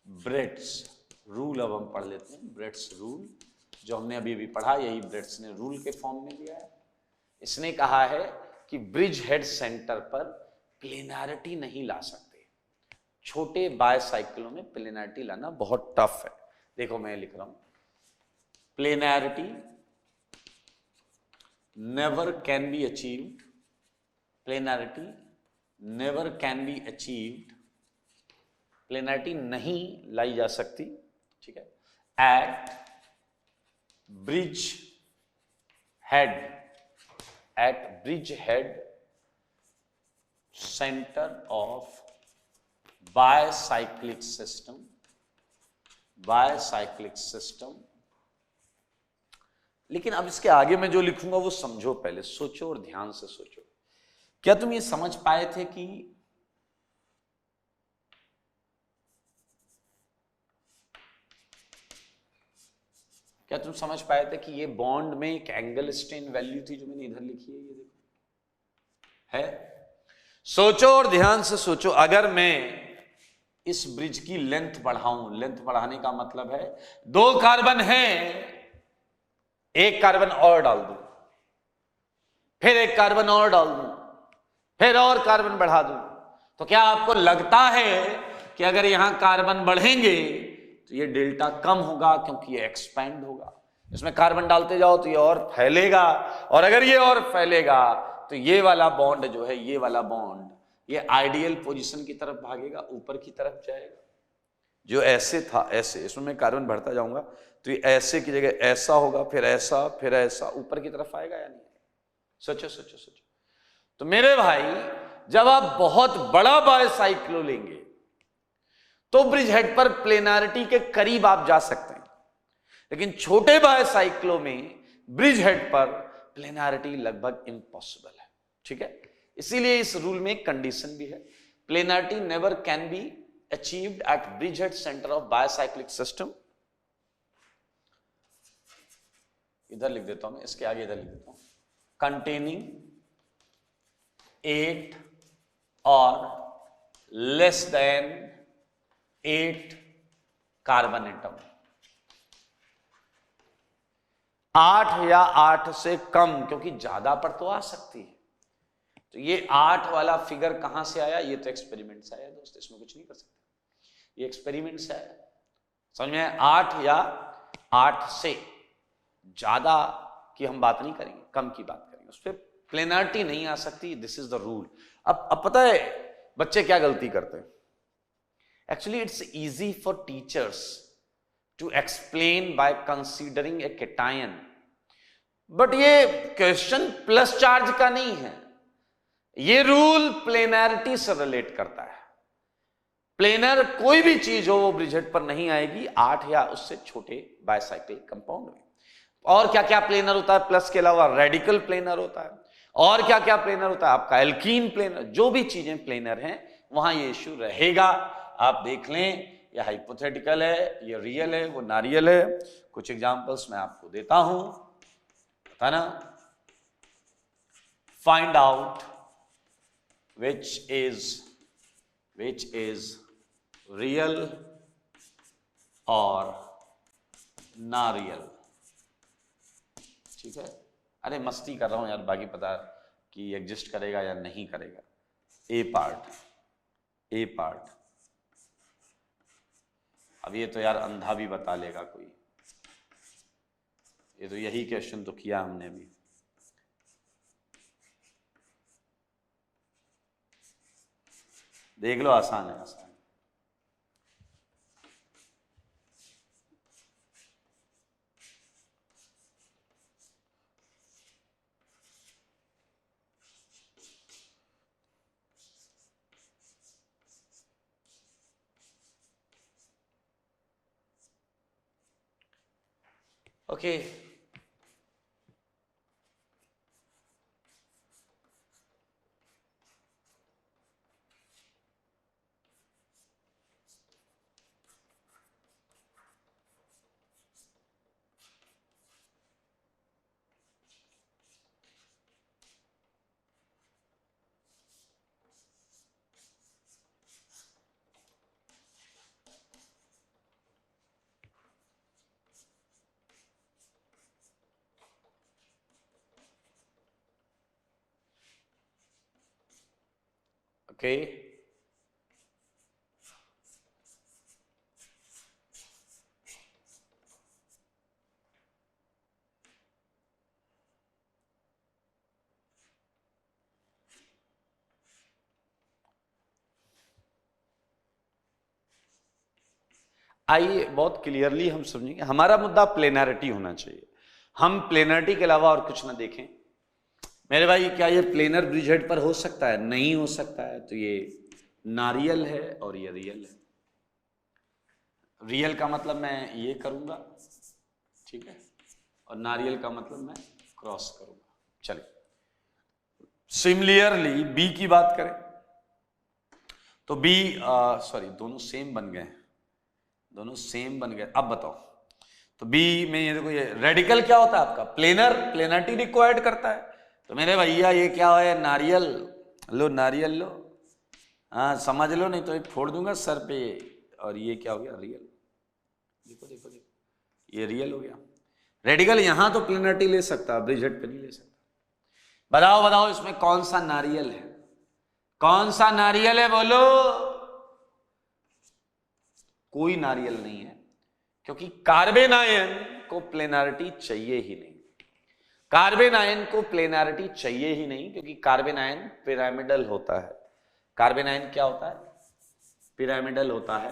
ब्रेड्स रूल। अब हम पढ़ लेते हैं ब्रेड्स रूल, जो हमने अभी भी पढ़ा, यही ब्रेड्स ने रूल के फॉर्म में दिया है। इसने कहा है कि ब्रिज हेड सेंटर पर प्लेनैरिटी नहीं ला सकते। छोटे बायसाइकिलों में प्लेनैरिटी लाना बहुत टफ है। देखो मैं लिख रहा हूं, planarity never can be achieved, planarity never can be achieved, planarity नहीं लाई जा सकती, ठीक है, at bridgehead, at bridgehead centre of bicyclic system, bicyclic system. लेकिन अब इसके आगे मैं जो लिखूंगा वो समझो, पहले सोचो और ध्यान से सोचो। क्या तुम ये समझ पाए थे कि क्या तुम समझ पाए थे कि ये बॉन्ड में एक एंगल स्ट्रेन वैल्यू थी जो मैंने इधर लिखी है, ये देखो है। सोचो और ध्यान से सोचो, अगर मैं इस ब्रिज की लेंथ बढ़ाऊं, लेंथ बढ़ाने का मतलब है 2 कार्बन है, एक कार्बन और डाल दूं, फिर एक कार्बन और डाल दूं, फिर और कार्बन बढ़ा दूं, तो क्या आपको लगता है कि अगर यहां कार्बन बढ़ेंगे तो ये डेल्टा कम होगा? क्योंकि ये एक्सपैंड होगा। इसमें कार्बन डालते जाओ तो ये और फैलेगा, और अगर ये और फैलेगा तो ये वाला बॉन्ड जो है, ये वाला बॉन्ड, ये आइडियल पोजीशन की तरफ भागेगा, ऊपर की तरफ जाएगा। जो ऐसे था ऐसे, इसमें मैं कार्बन बढ़ता जाऊंगा तो ये ऐसे की जगह ऐसा होगा, फिर ऐसा, फिर ऐसा, ऊपर की तरफ आएगा या नहीं? सोचो सोचो सोचो। तो मेरे भाई, जब आप बहुत बड़ा बायसाइक्लो लेंगे तो ब्रिज हेड पर प्लेनैरिटी के करीब आप जा सकते हैं, लेकिन छोटे बायसाइक्लो में ब्रिज हेड पर प्लेनैरिटी लगभग इम्पॉसिबल है। ठीक है, इसीलिए इस रूल में एक कंडीशन भी है, planarity never can be achieved at bridgehead centre of bicyclic system. इधर लिख देता हूं मैं, इसके आगे इधर लिख देता हूं, containing 8 or less than 8 carbon atom. 8 या 8 से कम, क्योंकि ज्यादा पर तो आ सकती है। तो ये 8 वाला फिगर कहां से आया? ये तो एक्सपेरिमेंट से आया दोस्त, इसमें कुछ नहीं कर सकते, ये एक्सपेरिमेंट से आया। समझ में आया? 8 या 8 से ज्यादा की हम बात नहीं करेंगे, कम की बात करेंगे, उस पर प्लेनैरिटी नहीं आ सकती। This is the rule. अब पता है बच्चे क्या गलती करते हैं? Actually it's easy for teachers to explain by considering a cation, but ये क्वेश्चन प्लस चार्ज का नहीं है। ये रूल प्लेनैरिटी से रिलेट करता है। प्लेनर कोई भी चीज हो वो ब्रिज हेड पर नहीं आएगी 8 या उससे छोटे बायसाइक्लिक कंपाउंड में। और क्या क्या प्लेनर होता है प्लस के अलावा? रेडिकल प्लेनर होता है, और क्या क्या प्लेनर होता है आपका? Alkene planar. जो भी चीजें प्लेनर हैं वहां ये इश्यू रहेगा। आप देख लें, ये हाइपोथेटिकल है, ये रियल है, वो नारियल है। कुछ एग्जांपल्स मैं आपको देता हूं, बताना। Find out which is real और नारियल। ठीक है, अरे मस्ती कर रहा हूं यार, बाकी पता कि एग्जिस्ट करेगा या नहीं करेगा। ए पार्ट। अब ये तो यार अंधा भी बता लेगा कोई, ये तो यही क्वेश्चन तो किया हमने भी। देख लो, आसान है, आसान। Okay, okay. आइए बहुत क्लियरली हम समझेंगे। हमारा मुद्दा प्लेनैरिटी होना चाहिए, हम प्लेनैरिटी के अलावा और कुछ ना देखें। मेरे भाई, क्या ये प्लेनर ब्रिज हेड पर हो सकता है? नहीं हो सकता है। तो ये नारियल है और ये रियल है। रियल का मतलब मैं ये करूंगा, ठीक है, और नारियल का मतलब मैं क्रॉस करूंगा। चलिए, सिमिलरली बी की बात करें तो बी, सॉरी, दोनों सेम बन गए, दोनों सेम बन गए। अब बताओ, तो बी में ये देखो, ये रेडिकल क्या होता है आपका? प्लेनर, प्लेनरिटी रिक्वायर्ड करता है। तो मेरे भैया ये क्या है? नारियल लो, नारियल लो, हाँ समझ लो, नहीं तो फोड़ दूंगा सर पे। और ये क्या हो गया? रियल। देखो देखो देखो, ये रियल हो गया। रेडिकल यहां तो प्लेनरिटी ले सकता है, ब्रिज हेड पे नहीं ले सकता। बताओ बताओ, इसमें कौन सा नारियल है? कौन सा नारियल है बोलो? कोई नारियल नहीं है, क्योंकि कार्बन आयन को प्लेनरिटी चाहिए ही नहीं। कार्बन आयन को प्लेनरिटी चाहिए ही नहीं, क्योंकि कार्बन आयन पिरामिडल होता है। कार्बन आयन क्या होता है? पिरामिडल होता है।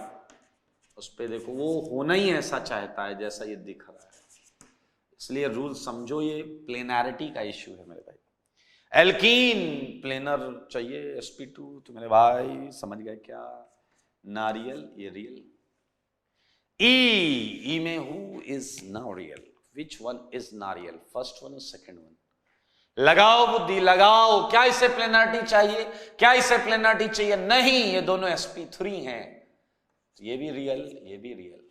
उस पे देखो, वो होना ही ऐसा चाहता है जैसा ये दिख रहा है। इसलिए रूल समझो, ये प्लेनरिटी का इश्यू है मेरे भाई। एल्कीन प्लेनर चाहिए, sp2। तो मेरे भाई समझ गए क्या? नारियल, ये रियल। ई में हु इज नारियल? विच वन इज नारियल? फर्स्ट वन और सेकेंड वन? लगाओ बुद्धि, लगाओ। क्या इसे प्लेनरिटी चाहिए? क्या इसे प्लेनरिटी चाहिए? नहीं, ये दोनों sp3 हैं। तो ये भी रियल, ये भी रियल।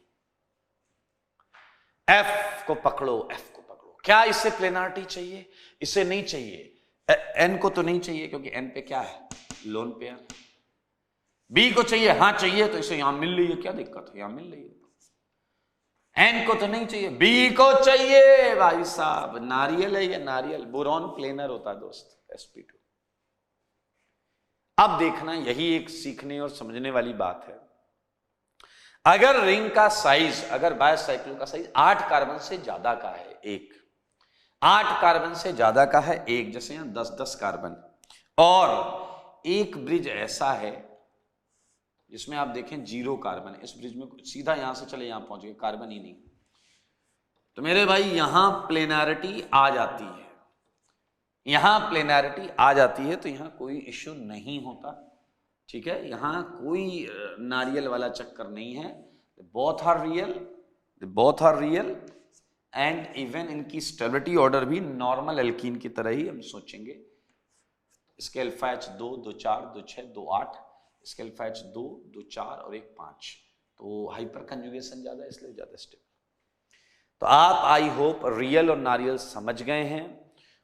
एफ को पकड़ो, एफ को पकड़ो। क्या इसे प्लेनरिटी चाहिए? इसे नहीं चाहिए। एन को तो नहीं चाहिए, क्योंकि एन पे क्या है? Lone pair. बी को चाहिए? हाँ चाहिए, तो इसे यहां मिल रही है, क्या दिक्कत है? यहां मिल रही है। एन को तो नहीं चाहिए, बी को चाहिए। भाई साहब, नारियल है ये, नारियल। बोरॉन प्लेनर होता है दोस्त, sp2। अब देखना, यही एक सीखने और समझने वाली बात है। अगर रिंग का साइज, अगर बायोसाइक्लिक का साइज 8 कार्बन से ज्यादा का है, 8 कार्बन से ज्यादा का है, जैसे यहां 10-10 कार्बन, और एक ब्रिज ऐसा है जिसमें आप देखें 0 कार्बन, इस ब्रिज में सीधा यहां से चले यहां पहुंच गए, कार्बन ही नहीं, तो मेरे भाई यहां प्लेनरिटी आ जाती है। यहां प्लेनरिटी आ जाती है, तो यहां कोई इश्यू नहीं होता, ठीक है। यहां कोई नारियल वाला चक्कर नहीं है। Both are real, both are real, and even इनकी स्टेबिलिटी ऑर्डर भी नॉर्मल एल्कीन की तरह ही हम सोचेंगे। इसके अल्फा H 2, 2 4, 2 6, 2 8, इसके अल्फा H 2, 2 4 और 1 5, तो हाइपर कंजुगेशन ज्यादा, इसलिए ज्यादा स्टेबल। तो आप आई होप रियल और नारियल समझ गए हैं,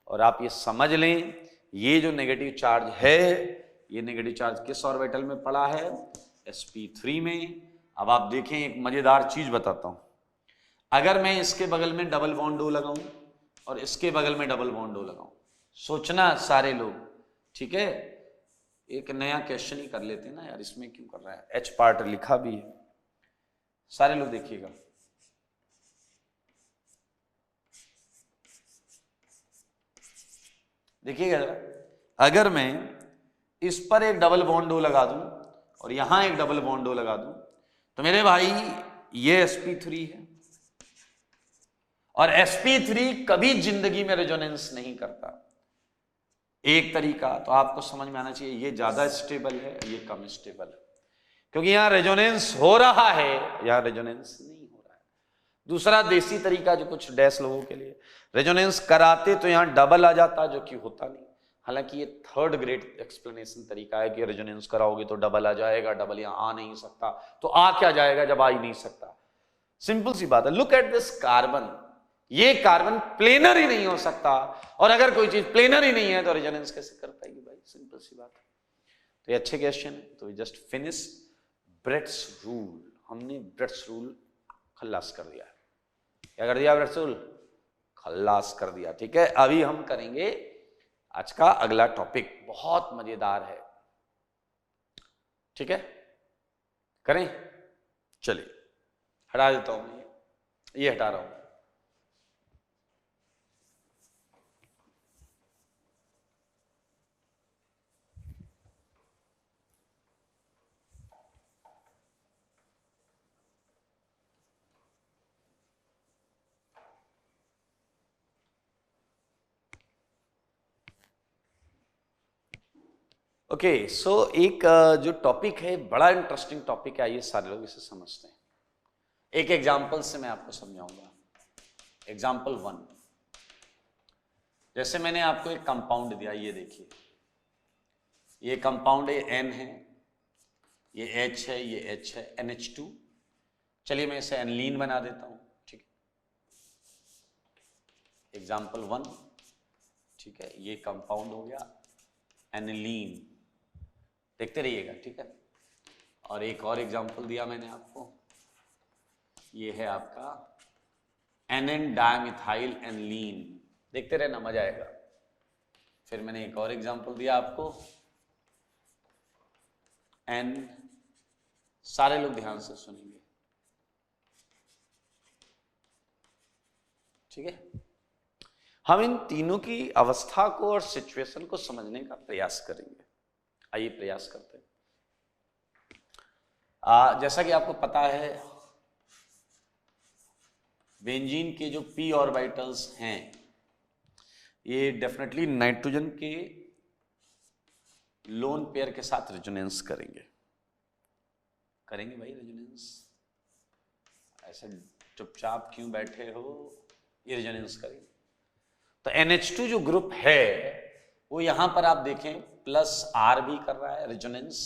और आप ये समझ लें, ये जो नेगेटिव चार्ज है, ये नेगेटिव चार्ज किस ऑर्बिटल में पड़ा है? sp3 में। अब आप देखें, एक मजेदार चीज बताता हूं। अगर मैं इसके बगल में डबल बॉन्ड 2 लगाऊं, और इसके बगल में डबल बॉन्ड लगाऊं। सोचना सारे लोग, ठीक है। एक नया क्वेश्चन ही कर लेते हैं ना यार, इसमें क्यों कर रहा है। एच पार्ट लिखा भी है, सारे लोग देखिएगा। देखिएगा जरा, अगर मैं इस पर एक डबल बॉन्ड लगा दूं और यहां एक डबल बॉन्ड लगा दूं, तो मेरे भाई ये sp3 है, और sp3 कभी जिंदगी में रेजोनेंस नहीं करता। एक तरीका तो आपको समझ में आना चाहिए, ये ज्यादा स्टेबल है, ये कम स्टेबल है, क्योंकि यहां रेजोनेंस हो रहा है, यहां रेजोनेंस नहीं हो रहा है। दूसरा देसी तरीका जो कुछ डैश लोगों के लिए, रेजोनेंस कराते तो यहां डबल आ जाता, जो कि होता नहीं। हालांकि ये थर्ड ग्रेड एक्सप्लेनेशन तरीका है कि रेजोनेंस कराओगे तो डबल आ जाएगा, डबल यहां आ नहीं सकता, तो आ क्या जाएगा जब आ ही नहीं सकता। सिंपल सी बात है। लुक एट दिस कार्बन, ये कार्बन प्लेनर ही नहीं हो सकता, और अगर कोई चीज प्लेनर ही नहीं है तो रेजोनेंस कैसे कर पाएगी भाई, सिंपल सी बात है। तो ये अच्छे क्वेश्चन है। तो जस्ट फिनिश ब्रेट्स रूल, हमने ब्रेट्स रूल खल्लास कर दिया। क्या कर दिया? ब्रेट्स रूल खल्लास कर दिया, ठीक है। अभी हम करेंगे आज का अगला टॉपिक, बहुत मजेदार है, ठीक है। करें? चलिए हटा देता हूं मैं, ये हटा रहा हूं। ओके सो एक जो टॉपिक है बड़ा इंटरेस्टिंग टॉपिक है, आइए सारे लोग इसे समझते हैं। एक एग्जांपल से मैं आपको समझाऊंगा। एग्जांपल 1, जैसे मैंने आपको एक कंपाउंड दिया, ये देखिए, ये कंपाउंड है, N है, ये H है, ये H है, NH2। चलिए मैं इसे एनलीन बना देता हूं, ठीक है। एग्जांपल 1, ठीक है, ये कंपाउंड हो गया एनिलीन, देखते रहिएगा, ठीक है। और एक और एग्जांपल दिया मैंने आपको, ये है आपका NN डायमिथाइल एनिलीन, देखते रहना, मजा आएगा। फिर मैंने एक और एग्जांपल दिया आपको, N, सारे लोग ध्यान से सुनेंगे, ठीक है। हम इन तीनों की अवस्था को और सिचुएशन को समझने का प्रयास करेंगे। आइए प्रयास करते हैं। जैसा कि आपको पता है, बेंजीन के जो p ऑर्बिटल्स हैं, ये डेफिनेटली नाइट्रोजन के लोन पेयर के साथ रेजोनेंस करेंगे। करेंगे भाई रेजोनेंस, ऐसे चुपचाप क्यों बैठे हो, ये रेजोनेंस करेंगे। तो NH2 जो ग्रुप है वो यहां पर आप देखें +R भी कर रहा है रेजोनेंस,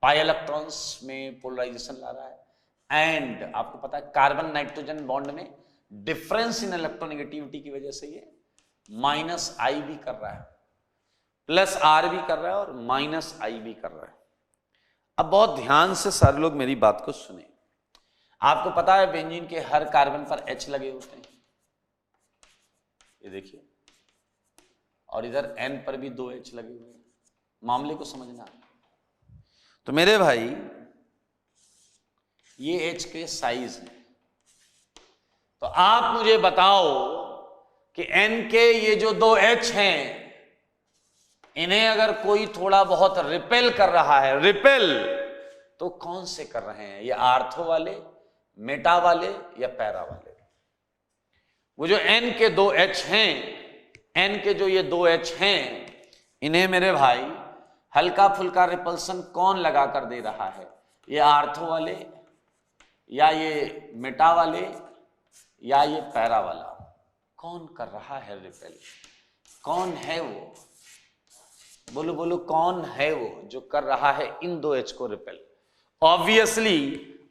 पाई इलेक्ट्रॉन्स में पोलराइजेशन ला रहा है, एंड आपको पता है कार्बन नाइट्रोजन बॉन्ड में डिफरेंस इन इलेक्ट्रोनेगेटिविटी की वजह से ये -I भी कर रहा है, +R भी कर रहा है और -I भी कर रहा है। अब बहुत ध्यान से सारे लोग मेरी बात को सुने। आपको पता है बेंजीन के हर कार्बन पर H लगे होते हैं, ये देखिए, और इधर N पर भी 2 H लगे हुए हैं। मामले को समझना। तो मेरे भाई ये H के साइज है, तो आप मुझे बताओ कि N के ये जो 2 H हैं, इन्हें अगर कोई थोड़ा बहुत रिपेल कर रहा है, रिपेल तो कौन से कर रहे हैं? ये आर्थो वाले, मेटा वाले या पैरा वाले? वो जो N के 2 H हैं, N के जो ये 2 H हैं, इन्हें मेरे भाई हल्का फुल्का रिपल्सन कौन लगा कर दे रहा है? ये आर्थो वाले या ये मेटा वाले या ये पैरा वाला? कौन कर रहा है रिपेल? कौन है वो? बोलो बोलो, कौन है वो जो कर रहा है इन 2 H को रिपेल? ऑब्वियसली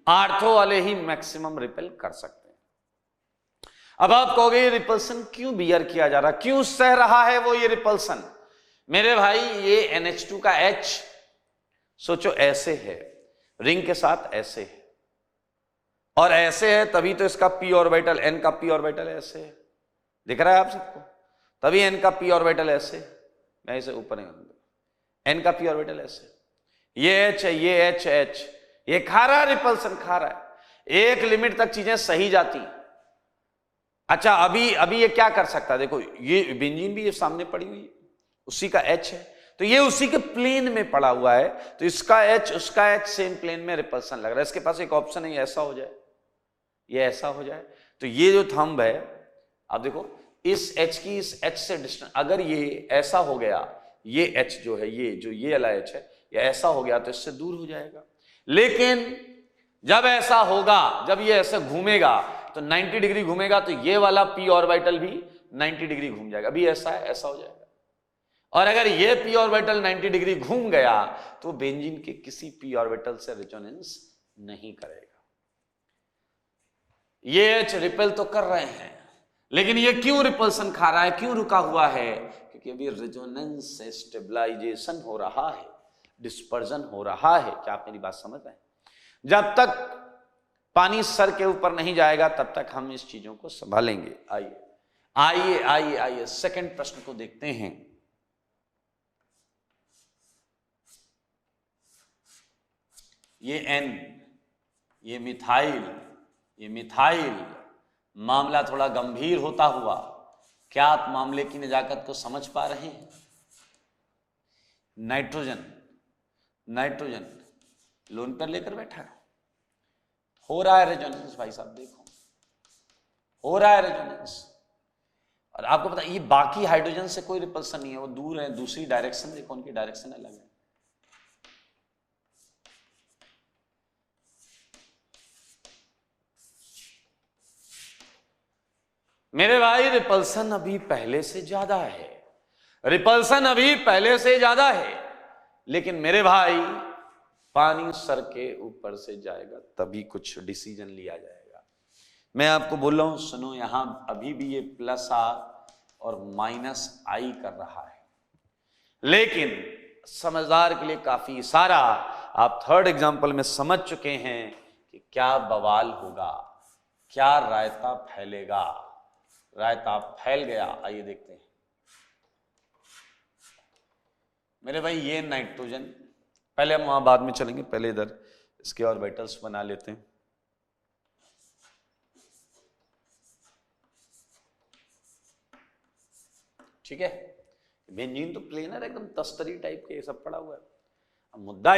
आर्थो वाले ही मैक्सिमम रिपेल कर सकते हैं। अब आप कहोगे ये रिपल्सन क्यों बियर किया जा रहा, क्यों सह रहा है वो ये रिपल्सन? मेरे भाई ये NH2 का H सोचो ऐसे है, रिंग के साथ ऐसे है, और ऐसे है, तभी तो इसका p ऑर्बिटल, N का p ऑर्बिटल ऐसे है, दिख रहा है आप सबको? तभी n का p ऑर्बिटल ऐसे, मैं इसे ऊपर नहीं करूंगा, n का p ऑर्बिटल ऐसे, ये h है, ये h, ये खा रहा है, रिपल्सन खा रहा है। एक लिमिट तक चीजें सही जाती। अच्छा अभी ये क्या कर सकता है? देखो ये बेंजीन भी ये सामने पड़ी हुई है, उसी का H है, तो ये उसी के प्लेन में पड़ा हुआ है, तो इसका H उसका H सेम प्लेन में रिपल्सन लग रहा है। इसके पास एक ऑप्शन है, ये ऐसा हो जाए, ये ऐसा हो जाए, तो ये जो थंब है, आप देखो इस H की इस H से डिस्टेंस, अगर ये ऐसा हो गया, ये H जो है, ये वाला H है, ये ऐसा हो गया तो इससे दूर हो जाएगा। लेकिन जब ऐसा होगा, जब ये ऐसे घूमेगा तो 90 डिग्री घूमेगा, तो ये वाला p ऑर्बिटल भी 90 डिग्री घूम जाएगा। अभी ऐसा है, ऐसा हो जाएगा। और अगर ये p ऑर्बिटल 90 डिग्री घूम गया तो बेंजीन के किसी p ऑर्बिटल से रेजोनेंस नहीं करेगा। ये H रिपेल तो कर रहे हैं, लेकिन ये क्यों रिपल्सन खा रहा है, क्यों रुका हुआ है? क्योंकि अभी रेजोनेंस से स्टेबलाइजेशन हो रहा है, डिस्पर्जन हो रहा है। क्या आप मेरी बात समझ रहे हैं? जब तक पानी सर के ऊपर नहीं जाएगा तब तक हम इस चीजों को संभालेंगे। आइए आइए आइए आइए सेकंड प्रश्न को देखते हैं। ये N, ये मिथाइल, मामला थोड़ा गंभीर होता हुआ, क्या आप मामले की नजाकत को समझ पा रहे हैं? नाइट्रोजन लोन पर लेकर बैठा है, हो रहा है रेजोनेंस। भाई साहब देखो, हो रहा है रेजोनेंस। और आपको पता है ये बाकी हाइड्रोजन से कोई रिपल्सन नहीं है, वो दूर है, दूसरी डायरेक्शन देखो, उनकी डायरेक्शन अलग है। मेरे भाई रिपल्सन अभी पहले से ज्यादा है, रिपल्सन अभी पहले से ज्यादा है, लेकिन मेरे भाई पानी सर के ऊपर से जाएगा तभी कुछ डिसीजन लिया जाएगा। मैं आपको बोल रहा हूं, सुनो, यहां अभी भी ये प्लस R और माइनस I कर रहा है, लेकिन समझदार के लिए काफी सारा। आप थर्ड एग्जांपल में समझ चुके हैं कि क्या बवाल होगा, क्या रायता फैलेगा। रायता फैल गया। आइए देखते हैं मेरे भाई, ये नाइट्रोजन, पहले हम वहां बाद में चलेंगे, पहले इधर इसके ऑर्बिटल्स बना लेते हैं। ठीक है, बेंजीन तो प्लेनर एकदम तस्तरी टाइप के सब पड़ा हुआ है। अब मुद्दा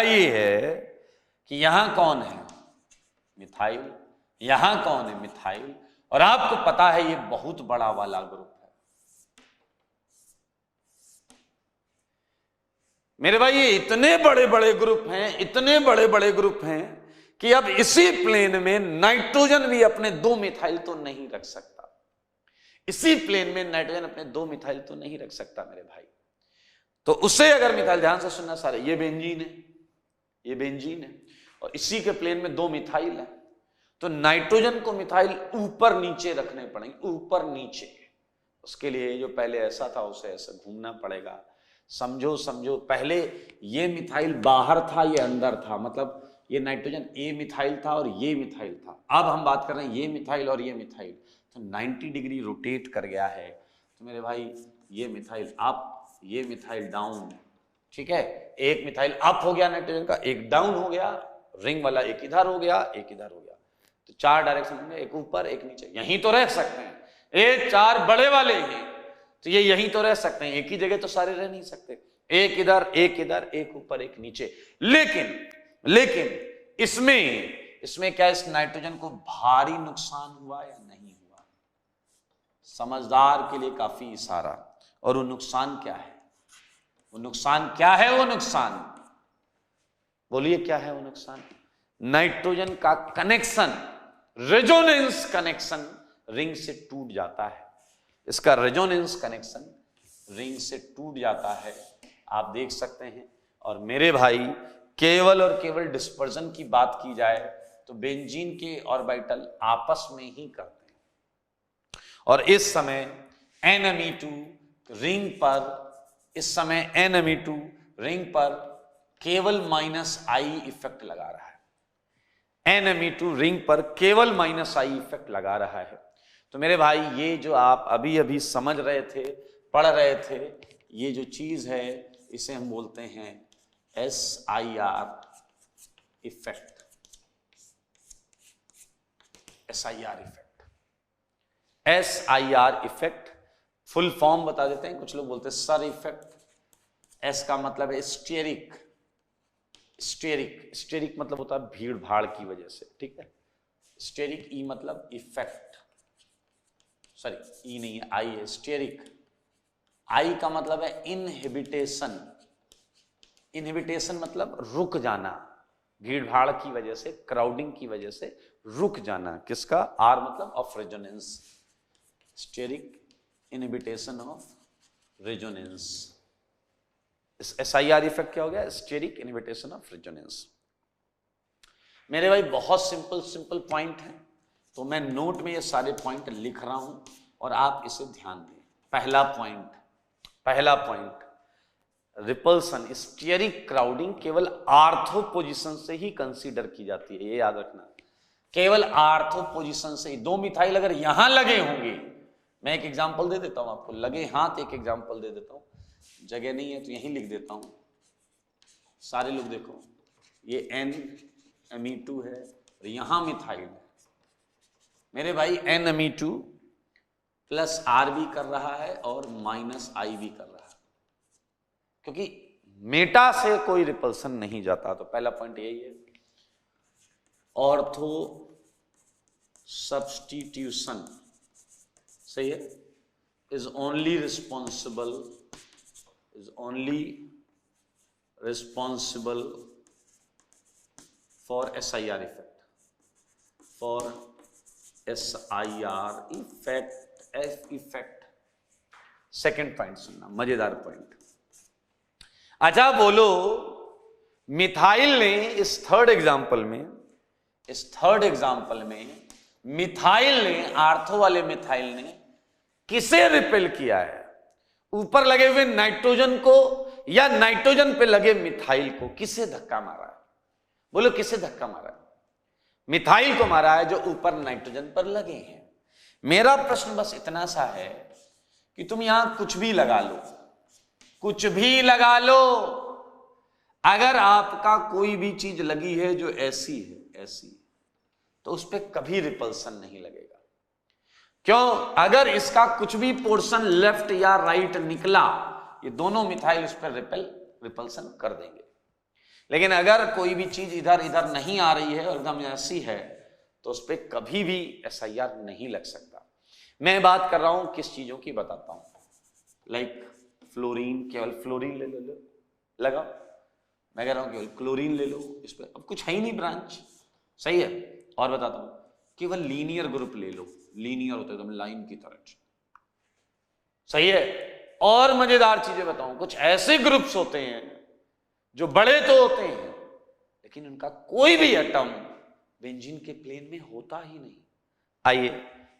ये है कि यहां कौन है? मिथाइल। यहां कौन है? मिथाइल। और आपको पता है ये बहुत बड़ा वाला ग्रुप है मेरे भाई, ये इतने बड़े बड़े ग्रुप हैं, इतने बड़े बड़े ग्रुप हैं कि अब इसी प्लेन में नाइट्रोजन भी अपने 2 मिथाइल तो नहीं रख सकता। इसी प्लेन में नाइट्रोजन अपने 2 मिथाइल तो नहीं रख सकता मेरे भाई। तो उसे अगर मिथाइल, ध्यान से सुनना सारे, ये बेंजीन है, ये बेंजीन है, और इसी के प्लेन में 2 मिथाइल है, तो नाइट्रोजन को मिथाइल ऊपर नीचे रखने पड़ेंगे, ऊपर नीचे। उसके लिए जो पहले ऐसा था उसे ऐसा घूमना पड़ेगा। समझो, पहले ये मिथाइल बाहर था, ये अंदर था, मतलब ये नाइट्रोजन ए मिथाइल था और ये मिथाइल था। अब हम बात कर रहे हैं ये मिथाइल और ये मिथाइल, तो 90 डिग्री रोटेट कर गया है। तो मेरे भाई ये मिथाइल अप, ये मिथाइल डाउन। ठीक है, एक मिथाइल अप हो गया नाइट्रोजन का, एक डाउन हो गया, रिंग वाला एक इधर हो गया, एक इधर हो गया, तो 4 डायरेक्शन होंगे, एक ऊपर एक नीचे। यहीं तो रह सकते हैं, ये 4 बड़े वाले हैं, तो ये यहीं तो रह सकते हैं, एक ही जगह तो सारे रह नहीं सकते, एक इधर एक इधर, एक ऊपर एक नीचे। लेकिन इसमें क्या इस नाइट्रोजन को भारी नुकसान हुआ या नहीं हुआ? समझदार के लिए काफी इशारा। और वो नुकसान क्या है? वो नुकसान बोलिए क्या है वो नुकसान? नाइट्रोजन का कनेक्शन, रेजोनेंस कनेक्शन रिंग से टूट जाता है। इसका रेजोनेंस कनेक्शन रिंग से टूट जाता है, आप देख सकते हैं। और मेरे भाई केवल और केवल डिस्पर्जन की बात की जाए तो बेंजीन के ऑर्बिटल आपस में ही करते हैं, और इस समय NMe2 रिंग पर, केवल -I इफेक्ट लगा रहा है। NMe2 रिंग पर केवल -I इफेक्ट लगा रहा है। तो मेरे भाई ये जो आप अभी अभी समझ रहे थे, पढ़ रहे थे, ये जो चीज है इसे हम बोलते हैं SIR effect. SIR effect, SIR effect full form बता देते हैं। कुछ लोग बोलते हैं सर इफेक्ट। एस का मतलब है स्टेरिक। स्टेरिक, स्टेरिक मतलब होता है भीड़ भाड़ की वजह से, ठीक है। स्टेरिक, ई मतलब इफेक्ट, सॉरी ई नहीं है, आई है, स्टेरिक। आई का मतलब है इनहिबिटेशन। इनहिबिटेशन मतलब रुक जाना, भीड़ भाड़ की वजह से, क्राउडिंग की वजह से रुक जाना। किसका? आर मतलब of resonance. Steric inhibition of resonance. SIR effect क्या हो गया? Steric inhibition of resonance. मेरे भाई बहुत सिंपल सिंपल पॉइंट है, तो मैं नोट में ये सारे पॉइंट लिख रहा हूं और आप इसे ध्यान दें। पहला पॉइंट रिपल्सन, स्टीयरिक क्राउडिंग केवल आर्थो पोजीशन से ही कंसीडर की जाती है, ये याद रखना। केवल आर्थो पोजीशन से ही। 2 मिथाइल अगर यहां लगे होंगे, मैं एक एग्जांपल दे देता हूं आपको, लगे हाथ एक एग्जांपल दे देता हूं, जगह नहीं है तो यहीं लिख देता हूं। सारे लोग देखो, ये NMe2 है और यहां मिथाइल है। मेरे भाई NMe2 प्लस R भी कर रहा है और माइनस I भी कर रहा है, क्योंकि मेटा से कोई रिपल्सन नहीं जाता। तो पहला पॉइंट यही है, ऑर्थो सब्स्टिट्यूशन, सही है, is only responsible for SIR effect, F effect. Second point सुनना, मजेदार पॉइंट। अच्छा बोलो, मिथाइल ने इस थर्ड एग्जांपल में मिथाइल ने, आर्थो वाले मिथाइल ने किसे रिपेल किया है? ऊपर लगे हुए नाइट्रोजन को या नाइट्रोजन पे लगे मिथाइल को? किसे धक्का मारा है? बोलो किसे धक्का मारा है? मिथाइल को मारा है जो ऊपर नाइट्रोजन पर लगे हैं। मेरा प्रश्न बस इतना सा है कि तुम यहां कुछ भी लगा लो, कुछ भी लगा लो, अगर आपका कोई भी चीज लगी है जो ऐसी है, ऐसी, तो उस पर कभी रिपल्सन नहीं लगेगा। क्यों? अगर इसका कुछ भी पोर्शन लेफ्ट या राइट निकला, ये दोनों मिथाइल उस पर रिपल्सन कर देंगे। लेकिन अगर कोई भी चीज इधर इधर नहीं आ रही है और एकदम ऐसी है, तो उस पर कभी भी SIR नहीं लग सकता। मैं बात कर रहा हूं किस चीजों की, बताता हूं। लाइक फ्लोरीन, केवल फ्लोरीन ले लो, लगाओ। मैं कह रहा हूं केवल क्लोरीन ले लो, इस पर अब कुछ है ही नहीं ब्रांच, सही है। और बताता हूं, केवल लीनियर ग्रुप ले लो, लीनियर होता है एकदम लाइन की तरह, सही है। और मजेदार चीजें बताऊं, कुछ ऐसे ग्रुप्स होते हैं जो बड़े तो होते हैं, लेकिन उनका कोई भी एटम बेंजीन के प्लेन में होता ही नहीं। आइए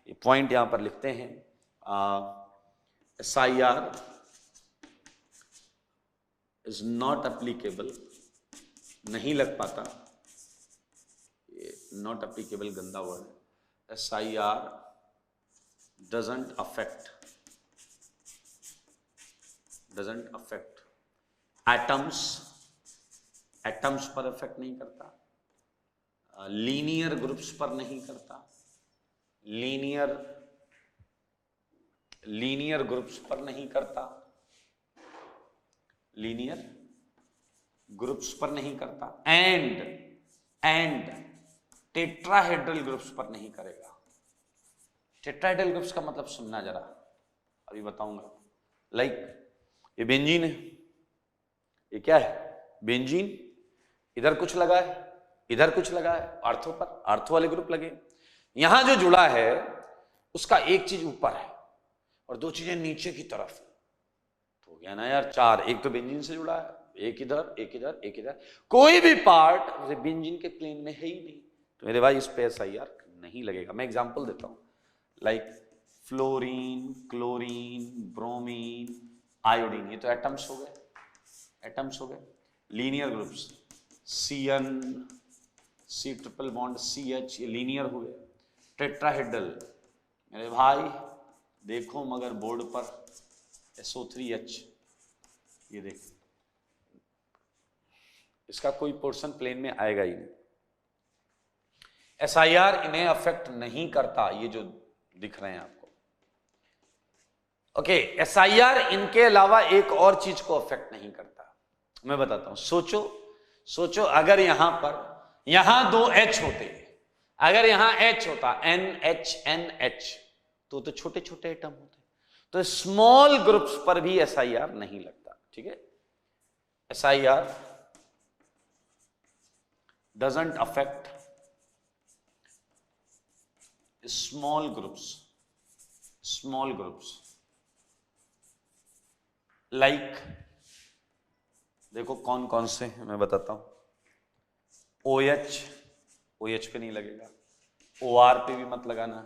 ये पॉइंट यहां पर लिखते हैं। SIR इज नॉट एप्लीकेबल, नहीं लग पाता, ये नॉट एप्लीकेबल गंदा वर्ड है। SIR डजंट अफेक्ट एटम्स पर इफेक्ट नहीं करता, लीनियर ग्रुप्स पर नहीं करता, लीनियर ग्रुप्स पर नहीं करता, लीनियर ग्रुप्स पर नहीं करता, एंड टेट्राहेड्रल ग्रुप्स पर नहीं करेगा। टेट्राहेड्रल ग्रुप्स का मतलब सुनना जरा, अभी बताऊंगा। लाइक ये बेंजीन है, ये क्या है? बेंजीन। इधर कुछ लगा है, इधर कुछ लगा है, आर्थो पर, आर्थो वाले ग्रुप लगे। यहां जो जुड़ा है उसका एक चीज ऊपर है और 2 चीजें नीचे की तरफ, तो हो गया ना यार 4। एक तो बेंजीन से जुड़ा है, एक इधर, एक इधर, एक इधर, कोई भी पार्ट बेंजीन के प्लेन में है ही नहीं, तो मेरे भाई इस पे SIR नहीं लगेगा। मैं एग्जांपल देता हूं, like fluorine, chlorine, bromine, iodine, ये तो एटम्स हो गए, linear groups, CN, C triple bond CH, ये लीनियर हो गए। टेट्राहेड्रल मेरे भाई देखो मगर बोर्ड पर SO3H, ये देख, इसका कोई पोर्शन प्लेन में आएगा ही नहीं। SIR इन्हें अफेक्ट नहीं करता, ये जो दिख रहे हैं आपको। ओके, SIR इनके अलावा एक और चीज को अफेक्ट नहीं करता। मैं बताता हूं, सोचो अगर यहां पर, यहां 2 H होते, अगर यहां H होता NH तो छोटे छोटे एटम होते, तो स्मॉल ग्रुप्स पर भी SIR नहीं लगता। ठीक है, SIR doesn't affect small groups like, देखो कौन कौन से हैं मैं बताता हूं। OH पे नहीं लगेगा, OR पे भी मत लगाना,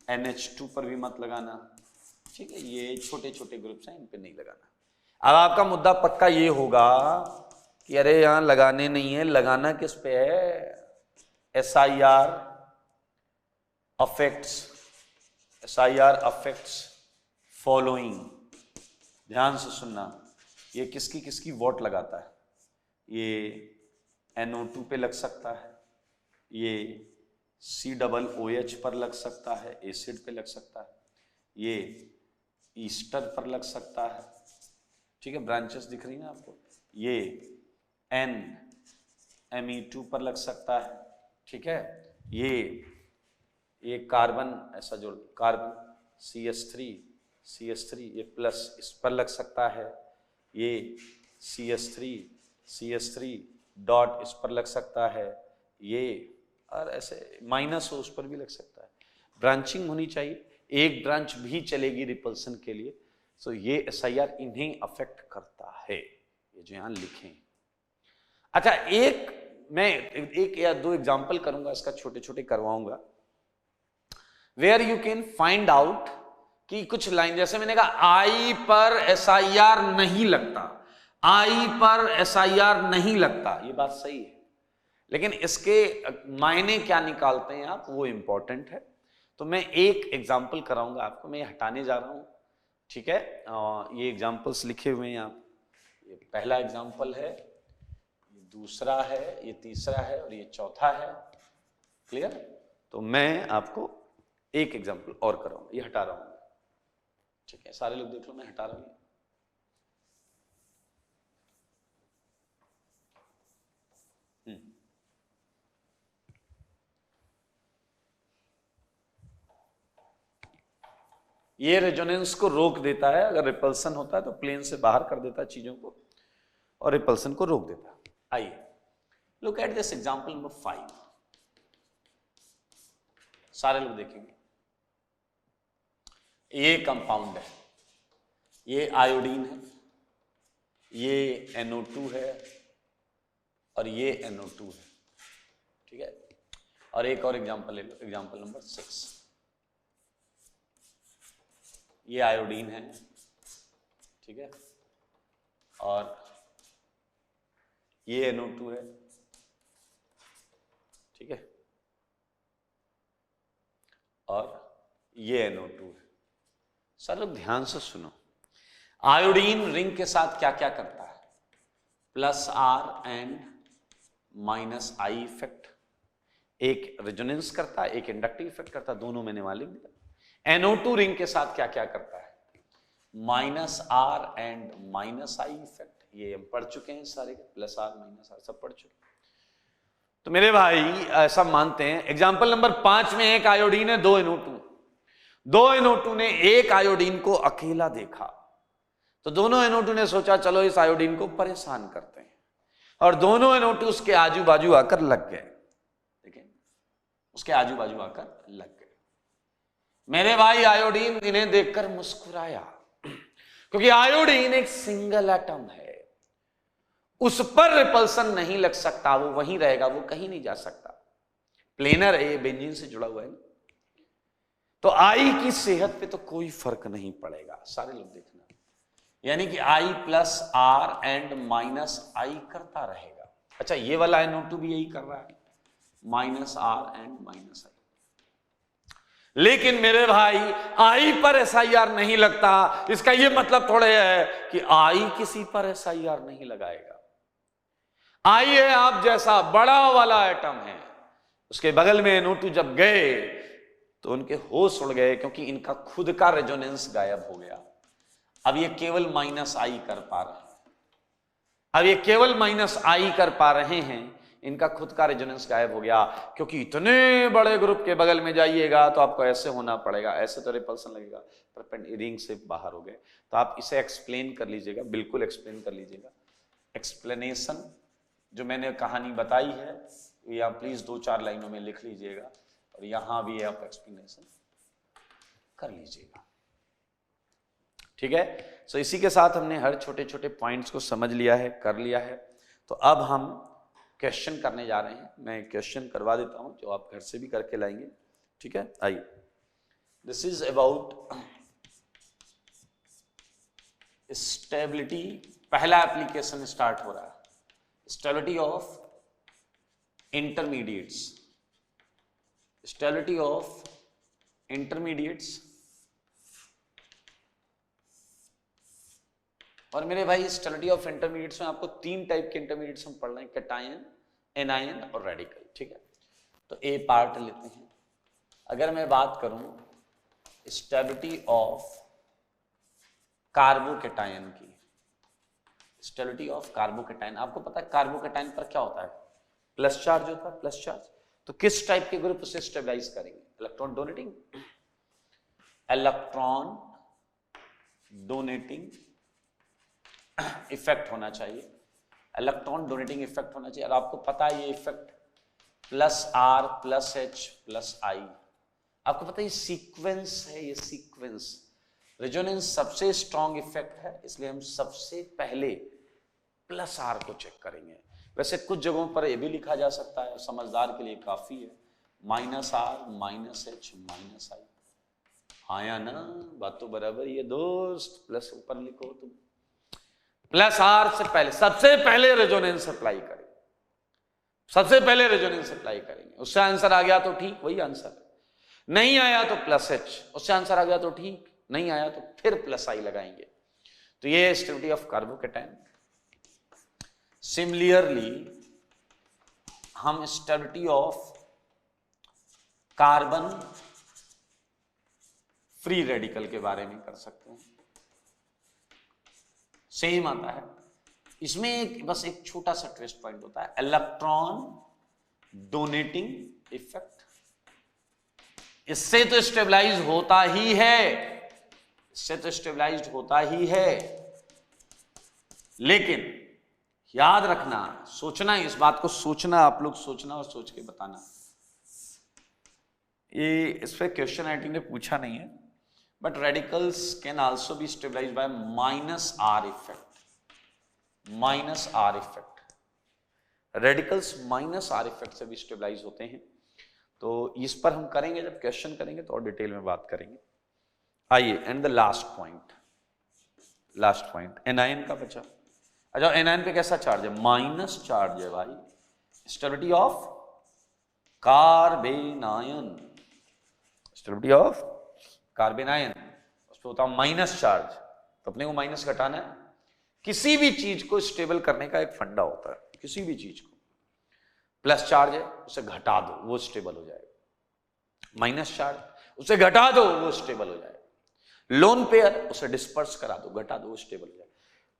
NH2 पर भी मत लगाना। ठीक है, ये छोटे छोटे ग्रुप्स हैं, इन पे नहीं लगाना। अब आपका मुद्दा पक्का ये होगा कि अरे यहां लगाने नहीं है, लगाना किस पे है? SIR affects following. ध्यान से सुनना, ये किसकी किसकी वोट लगाता है? ये NO2 पे लग सकता है, ये COOH पर लग सकता है, एसिड पे लग सकता है, ये ईस्टर पर लग सकता है। ठीक है, ब्रांचेस दिख रही हैं आपको, ये NMe2 पर लग सकता है। ठीक है, ये कार्बन ऐसा जोड़, कार्बन CH3 ये प्लस इस पर लग सकता है, ये CH3 डॉट इस पर लग सकता है, ये और ऐसे माइनस हो उस पर भी लग सकता है। ब्रांचिंग होनी चाहिए, एक ब्रांच भी चलेगी रिपल्सन के लिए। सो ये SIR इन्हें अफेक्ट करता है, ये जो यहां लिखे। अच्छा, मैं एक या 2 एग्जांपल करूंगा, इसका छोटे छोटे करवाऊंगा, where you can find out कि कुछ लाइन, जैसे मैंने कहा I पर SIR नहीं लगता, I पर SIR नहीं लगता, ये बात सही है, लेकिन इसके मायने क्या निकालते हैं आप, वो इंपॉर्टेंट है। तो मैं एक एग्जाम्पल कराऊंगा आपको, मैं ये हटाने जा रहा हूं। ठीक है, ये एग्जाम्पल्स लिखे हुए हैं आप, ये पहला एग्जाम्पल है, ये दूसरा है, ये तीसरा है और ये चौथा है। क्लियर? तो मैं आपको एक एग्जाम्पल और कराऊंगा, ये हटा रहा हूं। ठीक है, सारे लोग देख लो, मैं हटा रहा हूं। ये रेजोनेंस को रोक देता है, अगर रिपल्सन होता है तो प्लेन से बाहर कर देता है चीजों को और रिपल्सन को रोक देता है। आइए look at this example number 5, सारे लोग देखेंगे। ये कंपाउंड है, ये आयोडीन है, ये NO2 है और ये NO2 है। ठीक है, और एक और एग्जांपल ले लो, एग्जांपल नंबर 6, ये आयोडीन है। ठीक है, और ये NO2 है। ठीक है, और ये NO2 है। सर लोग ध्यान से सुनो, आयोडीन रिंग के साथ क्या क्या करता है? +R एंड -I इफेक्ट, एक रेजोनेंस करता है, एक इंडक्टिव इफेक्ट करता है, दोनों मैंने वहां लिख दिया। NO2 रिंग के साथ क्या क्या करता है? -R एंड -I इफेक्ट, ये हम पढ़ चुके हैं सारे, +R -R सब पढ़ चुके। तो मेरे भाई ऐसा मानते हैं, एग्जांपल नंबर 5 में एक आयोडीन है, 2 NO2 ने एक आयोडीन को अकेला देखा, तो दोनों NO2 ने सोचा चलो इस आयोडीन को परेशान करते हैं, और दोनों NO2 उसके आजू बाजू आकर लग गए। ठीक है, उसके आजू बाजू आकर लग गए। मेरे भाई आयोडीन इन्हें देखकर मुस्कुराया, क्योंकि आयोडीन एक सिंगल एटम है, उस पर रिपल्सन नहीं लग सकता, वो वहीं रहेगा, वो कहीं नहीं जा सकता, प्लेनर है, ये बेंजीन से जुड़ा हुआ है ना। तो I की सेहत पे तो कोई फर्क नहीं पड़ेगा, सारे लोग देखना, यानी कि I +R एंड -I करता रहेगा। अच्छा, ये वाला NO2 भी यही कर रहा है, -R एंड -I। लेकिन मेरे भाई आई पर SIR नहीं लगता, इसका ये मतलब थोड़े है कि आई किसी पर SIR नहीं लगाएगा। आई है आप जैसा बड़ा वाला एटम है, उसके बगल में NO2 जब गए तो उनके होश उड़ गए, क्योंकि इनका खुद का रेजोनेंस गायब हो गया। अब ये केवल -I कर पा रहे हैं, अब ये केवल -I कर पा रहे हैं, इनका खुद का रेजोनेंस गायब हो गया। क्योंकि इतने बड़े ग्रुप के बगल में जाइएगा तो आपको ऐसे होना पड़ेगा, ऐसे तो रिपल्सन लगेगा, पर रिंग से बाहर हो गए। तो आप इसे एक्सप्लेन कर लीजिएगा, बिल्कुल एक्सप्लेन कर लीजिएगा। एक्सप्लेनेशन जो मैंने कहानी बताई है ये आप प्लीज 2-4 लाइनों में लिख लीजिएगा, और यहां भी आप एक्सप्लेनेशन कर लीजिएगा, ठीक है। सो इसी के साथ हमने हर छोटे छोटे पॉइंट्स को समझ लिया है, कर लिया है। तो अब हम क्वेश्चन करने जा रहे हैं। मैं क्वेश्चन करवा देता हूं जो आप घर से भी करके लाएंगे, ठीक है। आइए, दिस इज अबाउट स्टेबिलिटी। पहला एप्लीकेशन स्टार्ट हो रहा है, stability of intermediates, stability of intermediates. और मेरे भाई स्टेबिलिटी ऑफ इंटरमीडिएट्स में आपको 3 टाइप के इंटरमीडिएट्स हम पढ़ रहे हैं, कैटायन, एनायन और रेडिकल, ठीक है। तो ए पार्ट लेते हैं। अगर मैं बात करूं स्टेबिलिटी ऑफ कार्बोकैटायन की, स्टेबिलिटी ऑफ कार्बोकैटायन, आपको पता है कार्बोकैटायन पर क्या होता है, प्लस चार्ज होता है, प्लस चार्ज। तो किस टाइप के ग्रुप से स्टेबलाइज करेंगे, electron donating, electron donating effect होना चाहिए, इलेक्ट्रॉन डोनेटिंग इफेक्ट होना चाहिए। और आपको पता है ये इफेक्ट +R +H +I, आपको पता है ये सीक्वेंस है, ये सीक्वेंस। रेजोनेंस सबसे स्ट्रॉन्ग इफेक्ट है, इसलिए हम सबसे पहले +R को चेक करेंगे। वैसे कुछ जगहों पर ये भी लिखा जा सकता है, समझदार के लिए काफी है, -R -H -I। हाँ या ना, बात तो बराबर ये दोस्त, प्लस ऊपर लिखो तुम, +R से पहले सबसे पहले रेजोनेंस अप्लाई करेंगे, सबसे पहले रेजोनेंस अप्लाई करेंगे। उससे आंसर आ गया तो ठीक, वही आंसर। नहीं आया तो +H, उससे आंसर आ गया तो ठीक, नहीं आया तो फिर +I लगाएंगे। तो ये स्टेबिलिटी ऑफ कार्बोकैटायन। सिमिलरली हम stability of carbon free radical के बारे में कर सकते हैं, सेम आता है। इसमें बस एक छोटा सा ट्विस्ट पॉइंट होता है, इलेक्ट्रॉन डोनेटिंग इफेक्ट। इससे तो स्टेबलाइज होता ही है, इससे तो स्टेबलाइज होता ही है, लेकिन याद रखना, सोचना, इस बात को सोचना, आप लोग सोचना और सोच के बताना। ये इस पे क्वेश्चन आईटी ने पूछा नहीं है, but radicals can also be stabilized by -R effect, -R effect. Radicals -R effect से भी स्टेबलाइज होते हैं। तो इस पर हम करेंगे, जब क्वेश्चन करेंगे तो और डिटेल में बात करेंगे। आइए, and the last point, last point anion का बचा। अच्छा, एनायन पे कैसा चार्ज है, माइनस चार्ज है भाई। स्टेबिलिटी ऑफ कार्बेनायन, स्टेबिलिटी ऑफ कार्बेनायन, उस पर होता है माइनस चार्ज, तो अपने को माइनस घटाना है। किसी भी चीज को स्टेबल करने का एक फंडा होता है, किसी भी चीज को प्लस चार्ज है उसे घटा दो वो स्टेबल हो जाएगा, माइनस चार्ज उसे घटा दो वो स्टेबल हो जाएगा, लोन पेयर उसे डिस्पर्स करा दो, घटा दो वो स्टेबल हो जाएगा।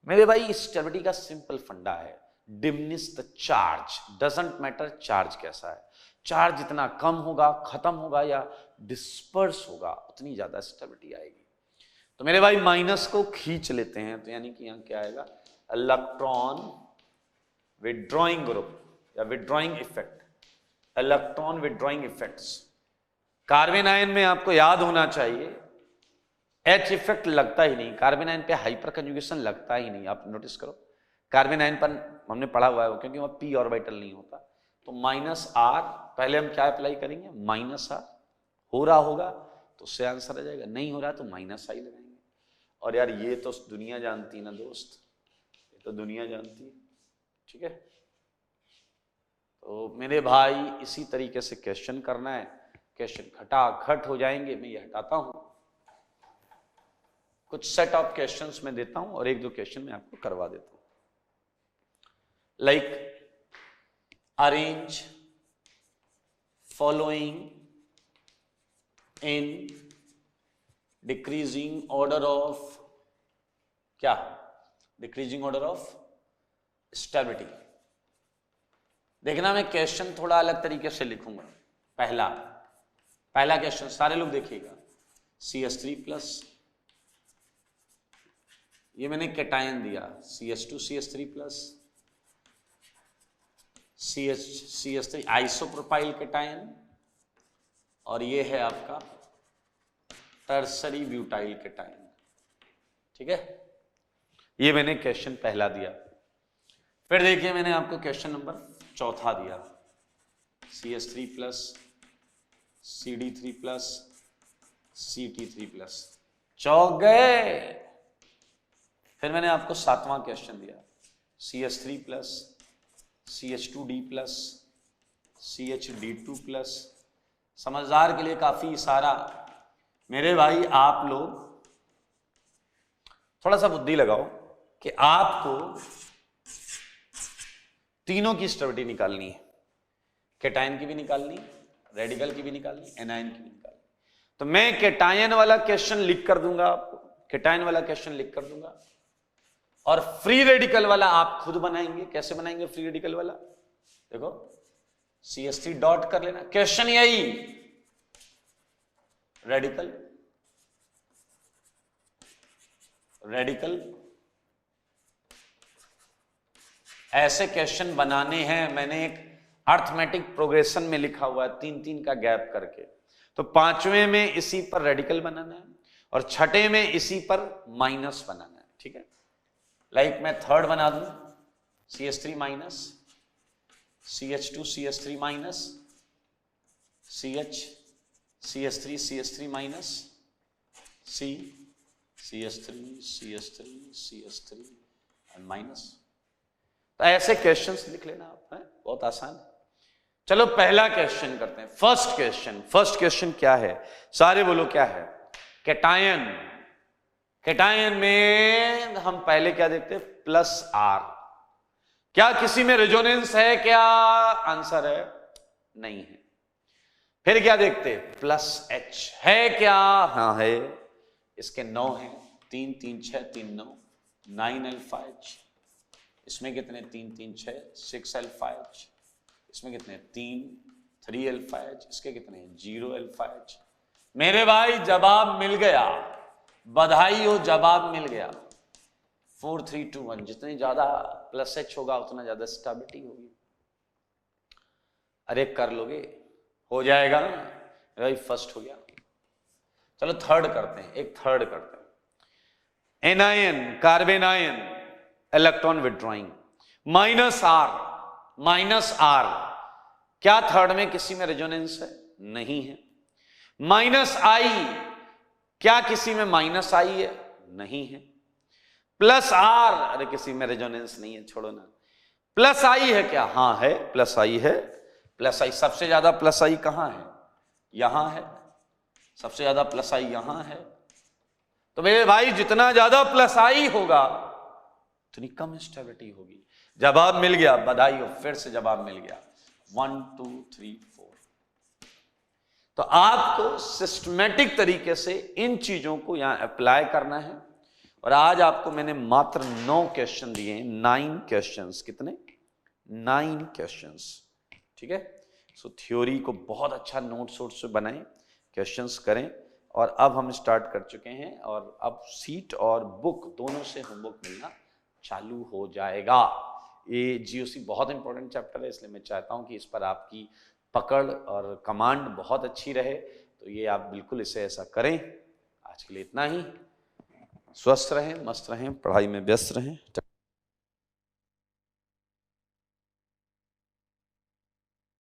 मेरे भाई स्टेबिलिटी का सिंपल फंडा है, diminish the charge, doesn't matter charge कैसा है, चार्ज जितना कम होगा, खत्म होगा या डिस्पर्स होगा, उतनी ज्यादा स्टेबिलिटी आएगी। तो मेरे भाई माइनस को खींच लेते हैं, तो यानी कि यहां क्या आएगा, इलेक्ट्रॉन विड्रॉइंग ग्रुप या withdrawing effect, electron withdrawing effects. Carbon ion में आपको याद होना चाहिए H इफेक्ट लगता ही नहीं, कार्बन आयन पे हाइपर कंजुगेशन लगता ही नहीं। आप नोटिस करो, कार्बन आयन पर हमने पढ़ा हुआ है, क्योंकि वहां p ऑर्बिटल नहीं होता। तो -R पहले हम क्या अप्लाई करेंगे, -R हो रहा होगा तो उससे आंसर आ जाएगा, नहीं हो रहा तो -I लगाएंगे। और यार ये तो दुनिया जानती है ना दोस्त, ये तो दुनिया जानती है, ठीक है। तो मेरे भाई इसी तरीके से क्वेश्चन करना है, क्वेश्चन खटाखट हो जाएंगे, मैं ये हटाता हूं, कुछ सेट ऑफ क्वेश्चंस मैं देता हूं और एक दो क्वेश्चन मैं आपको करवा देता हूं। Like arrange following in decreasing order of, क्या, डिक्रीजिंग ऑर्डर ऑफ स्टेबिलिटी। देखना मैं क्वेश्चन थोड़ा अलग तरीके से लिखूंगा। पहला क्वेश्चन सारे लोग देखिएगा, CH3+, ये मैंने कैटायन दिया CH2 CH3+, CH3 isopropyl cation, और ये है आपका टर्सरी ब्यूटाइल कैटायन। ठीक है, ये मैंने क्वेश्चन पहला दिया। फिर देखिए मैंने आपको क्वेश्चन नंबर चौथा दिया, CH3+, CD3+, CT3+, चौक गए। फिर मैंने आपको सातवां क्वेश्चन दिया, CH3+, CH2D+, CHD2+। समझदार के लिए काफी इशारा। मेरे भाई आप लोग थोड़ा सा बुद्धि लगाओ कि आपको तीनों की स्टेबिलिटी निकालनी है, कैटायन की भी निकालनी, रेडिकल की भी निकालनी, एनायन की भी निकालनी। तो मैं कैटायन वाला क्वेश्चन लिख कर दूंगा आपको, कैटायन वाला क्वेश्चन लिख कर दूंगा, और फ्री रेडिकल वाला आप खुद बनाएंगे। कैसे बनाएंगे फ्री रेडिकल वाला? देखो CH3 डॉट कर लेना, क्वेश्चन यही, रेडिकल रेडिकल ऐसे क्वेश्चन बनाने हैं। मैंने एक अर्थमेटिक प्रोग्रेशन में लिखा हुआ है 3-3 का गैप करके। तो पांचवें में इसी पर रेडिकल बनाना है और छठे में इसी पर माइनस बनाना है। ठीक है, लाइक मैं थर्ड बना दूं, CH3 minus, CH2 CH3 minus, CH3 minus, CH3 and minus. तो ऐसे क्वेश्चंस लिख लेना आप, है बहुत आसान है। चलो पहला क्वेश्चन करते हैं, फर्स्ट क्वेश्चन क्या है? सारे बोलो क्या है? कैटायन। कैटायन में हम पहले क्या देखते हैं? +R। क्या किसी में रेजोनेंस है? क्या आंसर है? नहीं है। फिर क्या देखते हैं? +H है क्या? हाँ है। इसके 9 है, 3 3 6 3 9, 9 अल्फा H। इसमें कितने? 3 3 6 6 अल्फा H। इसमें कितने? 3 अल्फा H। इसके कितने? 0 अल्फा H। मेरे भाई जवाब मिल गया, बधाई हो, जवाब मिल गया। 4 3 2 1। जितनी ज्यादा +H होगा उतना ज्यादा स्टेबिलिटी होगी। अरे कर लोगे, हो जाएगा ना भाई, फर्स्ट हो गया। चलो थर्ड करते हैं, एक थर्ड करते हैं। Anion, carbon ion, electron withdrawing, -R। क्या थर्ड में किसी में रेजोनेंस है? नहीं है। -I, क्या किसी में -I है? नहीं है। +R, अरे किसी में रेजोनेंस नहीं है, छोड़ो ना। +I है क्या? हाँ है, +I है। +I सबसे ज्यादा +I कहां है? यहां है। सबसे ज्यादा +I यहां है। तो मेरे भाई जितना ज्यादा +I होगा उतनी कम स्टेबिलिटी होगी। जवाब मिल गया, बधाई हो, फिर से जवाब मिल गया। 1 2 3 4। तो आपको सिस्टमेटिक तरीके से इन चीजों को यहां अप्लाई करना है। और आज आपको मैंने मात्र 9 क्वेश्चन दिए हैं, 9 क्वेश्चंस। कितने? 9 क्वेश्चंस। ठीक है, सो थ्योरी को बहुत अच्छा नोट्स से बनाएं, क्वेश्चंस करें। और अब हम स्टार्ट कर चुके हैं और अब सीट और बुक दोनों से होमवर्क मिलना चालू हो जाएगा। ये GOC बहुत इंपॉर्टेंट चैप्टर है, इसलिए मैं चाहता हूं कि इस पर आपकी पकड़ और कमांड बहुत अच्छी रहे। तो ये आप बिल्कुल इसे ऐसा करें। आज के लिए इतना ही। स्वस्थ रहें, मस्त रहें, पढ़ाई में व्यस्त रहें।